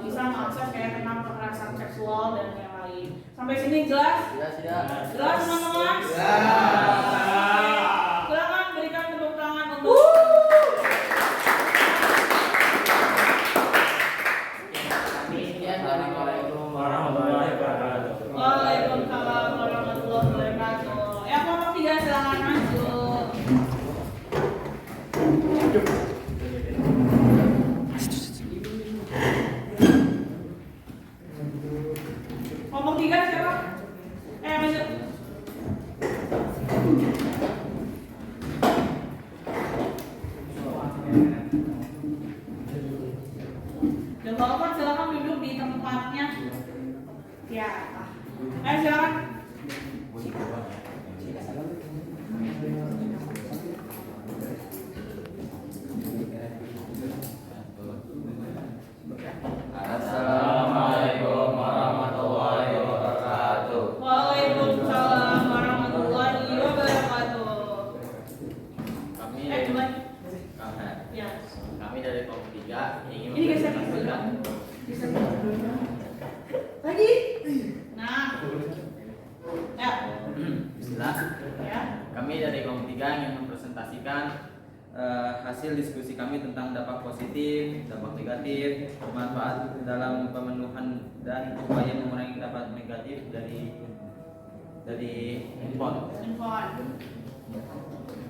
A: bisa mengakses kayak tentang kekerasan seksual dan yang lain. Sampai sini jelas? Jelas teman-teman? Silakan berikan tepuk tangan untuk Waalaikumsalam warahmatullahi wabarakatuh. Ya, kelompok 3 silakan maju. Kelompok 3 siapa? Maju. Dan kelompok silakan duduk di tempatnya. Ya. Silakan.
D: Assalamualaikum warahmatullahi wabarakatuh.
A: Waalaikumsalam warahmatullahi wabarakatuh.
D: Kami
A: Cuman. Ya.
D: Kami dari kelompok 3 ingin
A: Ini geser dulu. Geser dulu. Lagi. Nah. Ya.
D: Bismillah.
A: Ya.
D: Kami dari kelompok 3 ingin mempresentasikan hasil diskusi kami tentang dampak positif, dampak negatif, manfaat dalam pemenuhan dan upaya mengurangi dampak negatif dari handphone.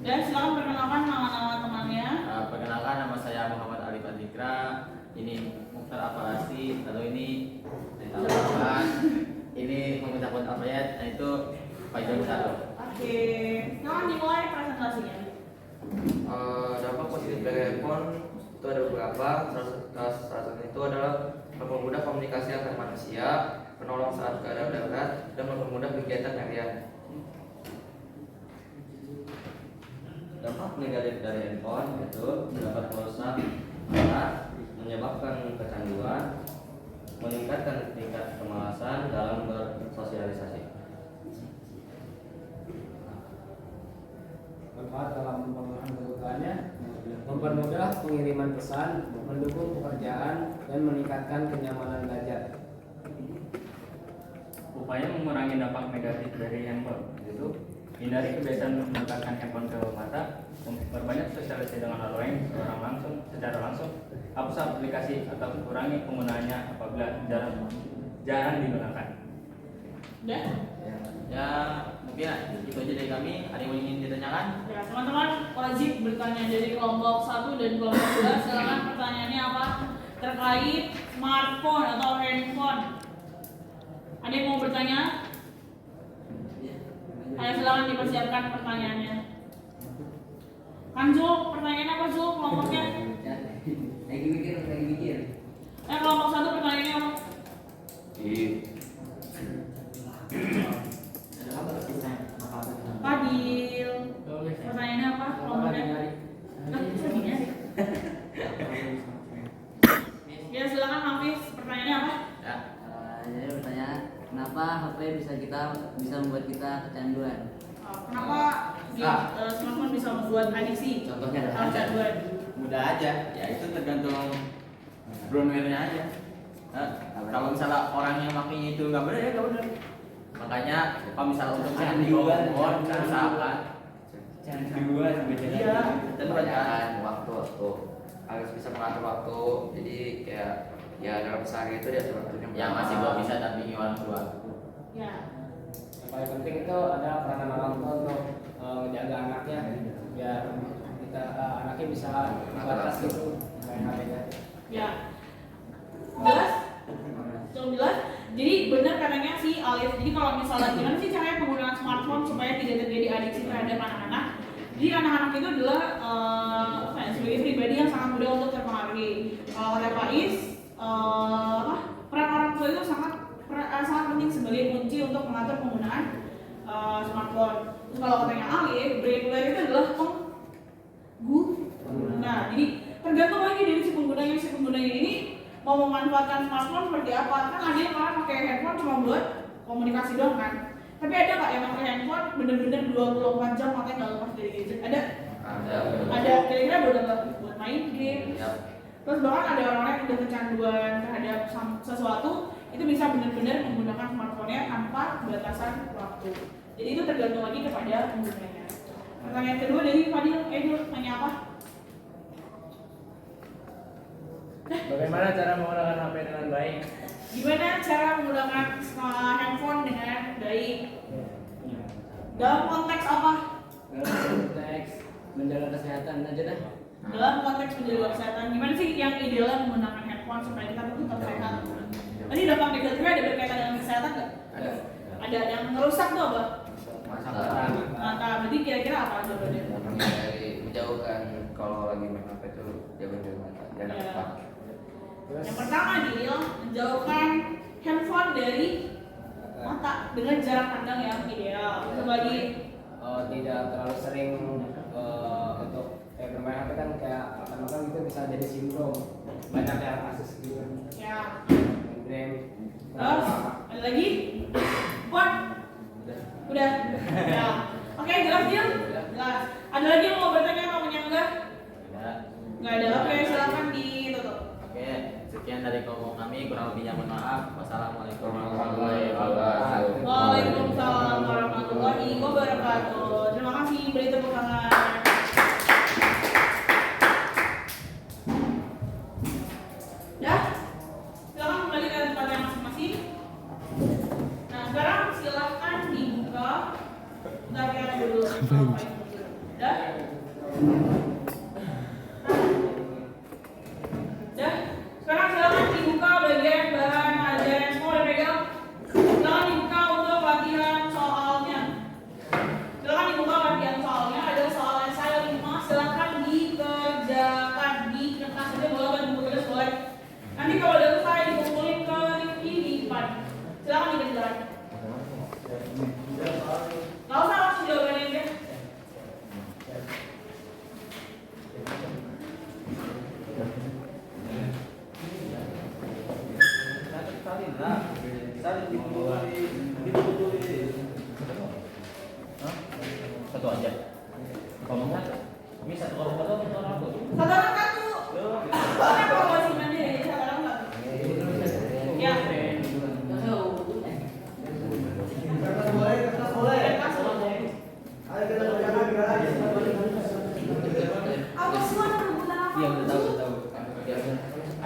A: Dan silakan perkenalkan nama-nama temannya.
D: Perkenalkan, nama saya Muhammad Alif Adikra. Ini Mukhtar Apalasi. Lalu ini ini mengucapkan Al-Fayat, yaitu Faizal Sado.
A: Oke. Sekarang dimulai presentasinya.
J: Dampak positif dari handphone itu ada beberapa. Salah satu itu adalah mempermudah komunikasi antar manusia, menolong saat keadaan darurat, dan mempermudah kegiatan harian.
K: Dampak negatif dari handphone itu dapat merusak otak, menyebabkan kecanduan, meningkatkan tingkat kemalasan dalam bersosialisasi.
E: manfaat dalam pemenuhan kebutuhannya, mempermudah pengiriman pesan, mendukung pekerjaan, dan meningkatkan kenyamanan belajar.
F: Upaya mengurangi dampak negatif dari handphone yaitu hindari kebiasaan mendekatkan handphone ke mata, memperbanyak sosialisasi dengan orang lain secara langsung, hapus aplikasi atau kurangi penggunaannya apabila jarang digunakan.
A: Udah?
D: Ya mungkin itu aja dari kami. Ada yang ingin ditanyakan?
A: Ya, teman-teman wajib bertanya dari kelompok 1 dan kelompok 2. Silakan pertanyaannya apa? Terkait smartphone atau handphone. Ada yang mau bertanya? Ayo silakan dipersiapkan pertanyaannya. Kan Zul, pertanyaannya apa Zul? Kelompoknya?
I: Lagi mikir.
A: Kelompok 1 pertanyaannya apa? Fadil. Pertanyaannya apa? Kelompoknya? Nah, sedih nyari. Ya silakan Hafiz, pertanyaannya apa?
D: Ya.
I: Jadi bertanya, kenapa HP bisa membuat kita kecanduan?
A: Kenapa smartphone bisa membuat adiksi?
D: Contohnya
A: atau
D: ada
A: kecanduan?
D: mudah aja. Ya itu tergantung browsernya aja. Kalau misalnya orang yang makainya itu nggak benar ya nggak benar. Makanya kalau misalnya untuk kecanduan, usahakan
F: Canduan
D: iya dan
J: Kebanyakan waktu harus bisa mengatur waktu. Jadi kayak ya dalam sehari itu dia waktunya
D: yang masih belum bisa dampingi orang tua.
A: Ya.
E: Yang paling penting itu ada peranan orang tua untuk menjaga anaknya biar kita anaknya bisa batas gitu main HP-nya.
A: Ya. Jelas? Cukup jelas? Jadi benar katanya si Alif. Jadi kalau misalnya gimana sih caranya penggunaan smartphone supaya tidak terjadi adiksi terhadap anak-anak? Jadi anak-anak itu adalah sebagai pribadi yang sangat mudah untuk terpengaruhi. Kalau kata Faiz, peran orang tua itu sangat penting sebagai kunci untuk mengatur penggunaan smartphone. Terus kalau katanya Alif, brain player itu adalah pengguna. Jadi tergantung lagi dari si penggunanya ini mau memanfaatkan smartphone seperti apa. Kan ada yang orang pakai handphone cuma buat komunikasi doang kan. Tapi ada nggak yang pakai handphone bener-bener 24 jam matanya nggak lepas dari gadget? Ada. Kira-kira buat main game. Terus bahkan ada orang-orang yang udah kecanduan terhadap sesuatu itu bisa benar-benar menggunakan smartphone-nya tanpa batasan waktu. Jadi itu tergantung lagi kepada penggunanya. Pertanyaan kedua dari Fadil, tanya apa?
E: Bagaimana cara menggunakan HP dengan baik?
A: Gimana cara menggunakan handphone dengan baik? Dalam konteks apa?
E: Dalam konteks menjaga kesehatan aja dah.
A: Dalam konteks menjaga kesehatan, gimana sih yang idealnya menggunakan handphone supaya kita tetap sehat? Tadi dampak negatifnya ada berkaitan dengan kesehatan nggak? Ada yang merusak tuh apa? Mata. Berarti kira-kira apa jawabannya?
J: dari menjauhkan kalau lagi main HP itu jauh dari mata.
A: Yang pertama Dil, menjauhkan handphone dari mata dengan jarak pandang yang ideal. Sebagai
E: tidak terlalu sering untuk bermain HP kan kayak makan-makan gitu bisa jadi sindrom banyak yang kasus gitu.
A: ya.
E: Game.
A: Terus ada lagi? Pon? Udah. Ya. Oke, jelas Dil? Jelas. Ada lagi yang mau bertanya atau menyanggah? Nggak ada. Oke, silakan ditutup.
D: Oke, sekian dari kelompok kami. Kurang lebihnya mohon maaf. Wassalamualaikum warahmatullahi wabarakatuh.
A: Waalaikumsalam warahmatullahi wabarakatuh. Terima kasih, beri tepuk tangan. Ya, silakan kembali ke tempatnya masing-masing. Nah, sekarang silakan dibuka. Bentar kita dulu. Ya. Ya, sekarang silakan dibuka bagian bahan ajar yang semua udah pegang. Silakan dibuka untuk latihan soalnya. Silakan dibuka latihan soalnya. Ada soal esai 5. Silakan dikerjakan di kertas aja boleh, bukan buku tulis boleh. Nanti kalau udah selesai dikumpulin ke Rifki di depan. Silakan dikerjakan. Gak usah langsung jawabannya aja.
D: Satu aja.
G: Ngomongnya ini satu orang satu orang satu.
A: Satu orang satu. Kenapa masih mandiri? Satu orang satu. Ya.
B: Kertas boleh.
A: Kertas boleh.
B: Ayo kita kerjakan lagi.
A: Apa semua rebutan apa?
D: Iya, udah tahu.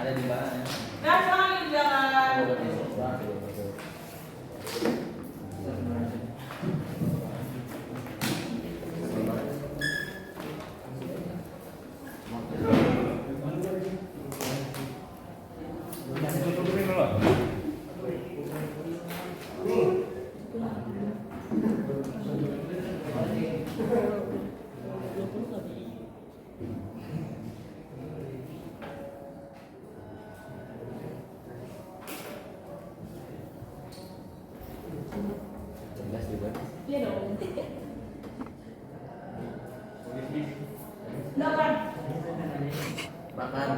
D: Ada di mana?
A: Dan sekarang jalan. Iya dong. 8.
H: Makan.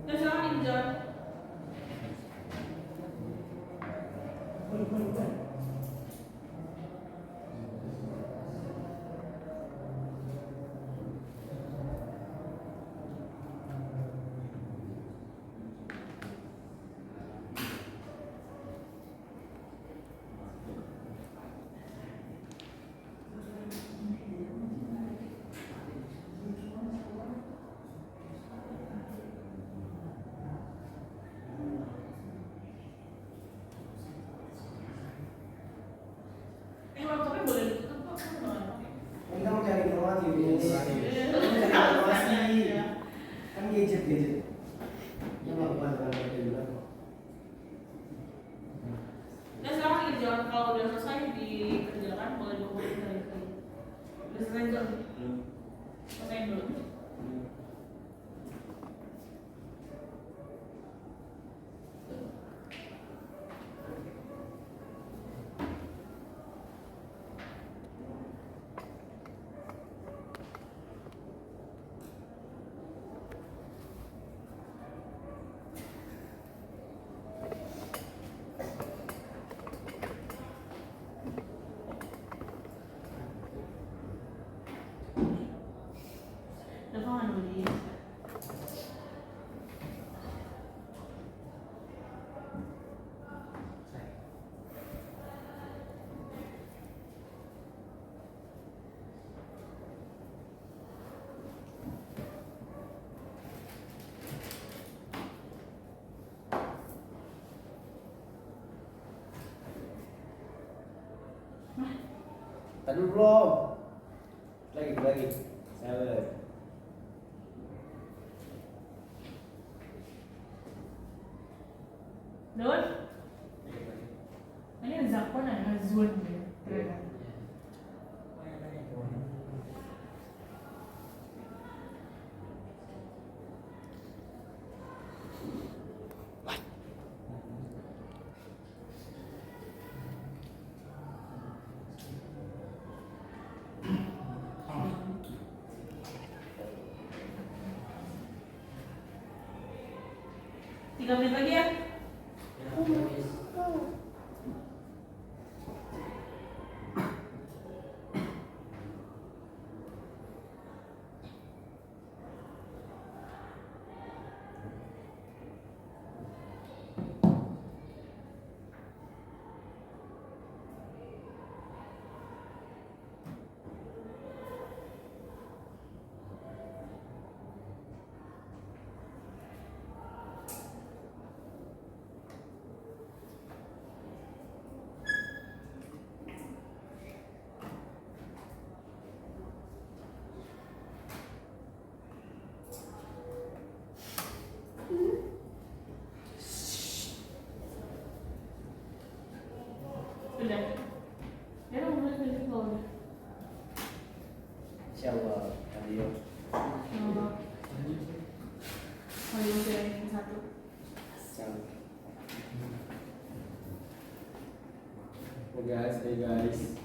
A: Dan sekarang jalan. Laptopnya boleh ditutup kok?
B: Kita mau cari informasi ini. Kan gadget. Ya bukan juga.
A: Dan sekarang jalan kalau udah selesai dikerjakan boleh dibuat lagi. Udah selesai belum? Selesai dulu. Depan nulis.
B: Tadi belum. Lagi. Sabar.
A: Don? Ini Zakwan ada Zun ya. Tiga menit lagi ya.
B: guys.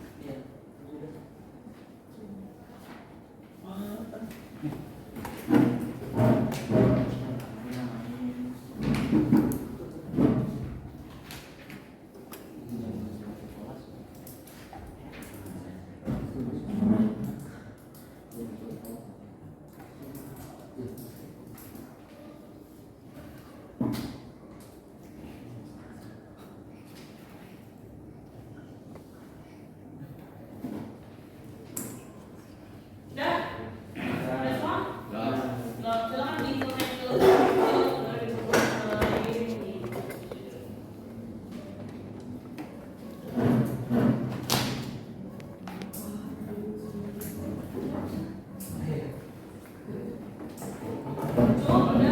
A: Udah? Udah semua? Belum, silakan diinfokan dulu. Cukup, udah?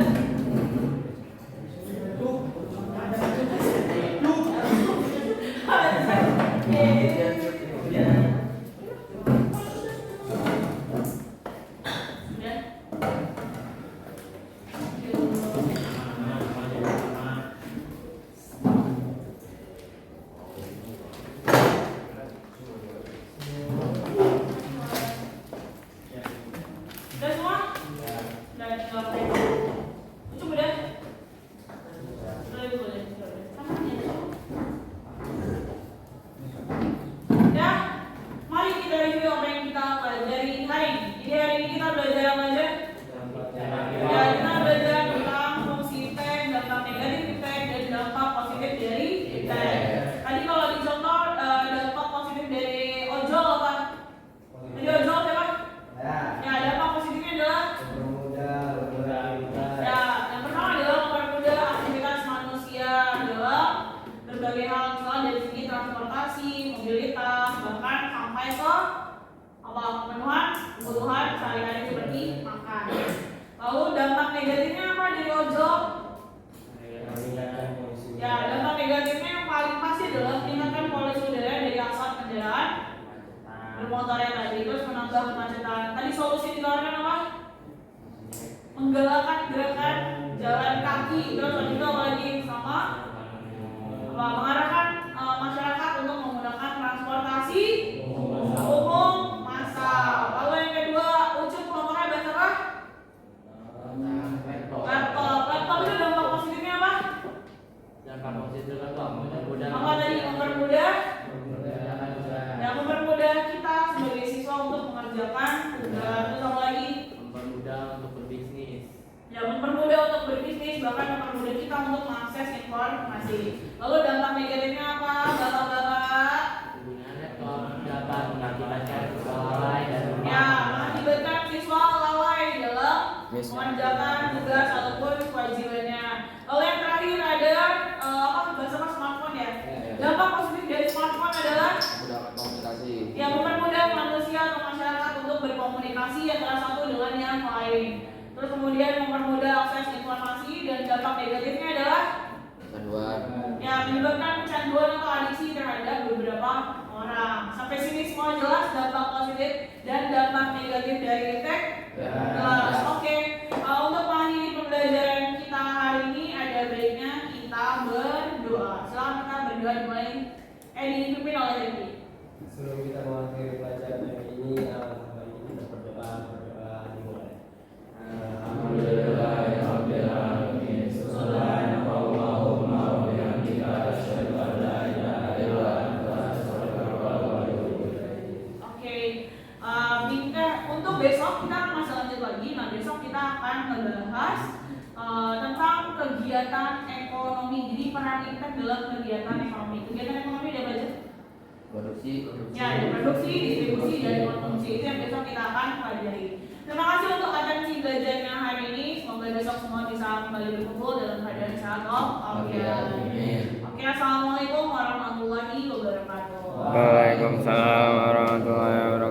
A: Udah semua? Udah tinggal play. Cukup udah? Boleh. Ya, mari kita review apa yang kita pelajari hari ini. Jadi hari ini kita belajar apa aja? Ya, kita belajar tentang fungsi tag, dampak negatif tag, dan dampak positif dari tag. Tadi kalau dicontoh dampak positif dari ojol apa? Tadi ojol siapa? Ya, dampak positifnya adalah ya, yang pertama adalah mempermudah aktivitas manusia dalam berbagai hal, misalnya dari segi transportasi, mobilitas, bahkan sampai ke pemenuhan kebutuhan sehari-hari seperti makan. Lalu dampak negatifnya apa dari ojol? Ya, dampak negatifnya yang paling pasti adalah meningkatkan polusi udara dari asap kendaraan bermotor yang tadi, terus menambah kemacetan. Tadi solusi ditawarkan apa? Menggalakkan gerakan jalan kaki, terus itu lagi sama mengarahkan masyarakat untuk menggunakan transportasi umum massal. Lalu yang kedua, Ucup kelompoknya bahasa apa? Laptop itu dampak positifnya apa?
E: Dampak positif laptop mempermudah.
A: Apa tadi? Mempermudah. Ya, mempermudah kita sebagai siswa untuk mengerjakan tugas. Terus apa lagi?
E: Mempermudah untuk berbisnis.
A: Ya, mempermudah untuk berbisnis, bahkan mempermudah kita untuk mengakses informasi. Lalu dampak negatifnya apa? Bapak-bapak?
E: Penggunaan laptop dapat mengakibatkan siswa lalai dan
A: Ya, mengakibatkan siswa lalai dalam mengerjakan tugas ataupun kewajibannya. Lalu yang terakhir ada bahasa smartphone ya. Dampak positif dari smartphone adalah
J: Mudahkan komunikasi.
A: yang mempermudah manusia atau masyarakat untuk berkomunikasi antara satu dengan yang lain. Terus kemudian mempermudah akses informasi, dan dampak negatifnya adalah
J: Kecanduan.
A: ya menyebabkan kecanduan atau adiksi terhadap beberapa orang. Sampai sini semua jelas dampak positif dan dampak negatif dari tag? Jelas. Oke. Untuk mengakhiri pembelajaran kita hari ini ada baiknya kita berdoa. Silakan kita berdoa dimulai. Dipimpin oleh Ricky.
B: Sebelum kita mengakhiri pelajaran hari ini, kembali kita berdoa dimulai.
A: Oke, untuk besok kita masih lanjut lagi. Nah, besok kita akan membahas tentang kegiatan ekonomi. Jadi peran impact dalam kegiatan ekonomi. Kegiatan ekonomi ada apa aja?
J: Produksi.
A: Ya, ada produksi, distribusi, dan konsumsi. Itu yang besok kita akan pelajari. Terima kasih untuk atensi belajarnya hari ini. Semoga besok semua bisa kembali berkumpul dalam keadaan sehat walafiat. Oke, assalamualaikum warahmatullahi wabarakatuh.
H: Waalaikumsalam warahmatullahi wabarakatuh.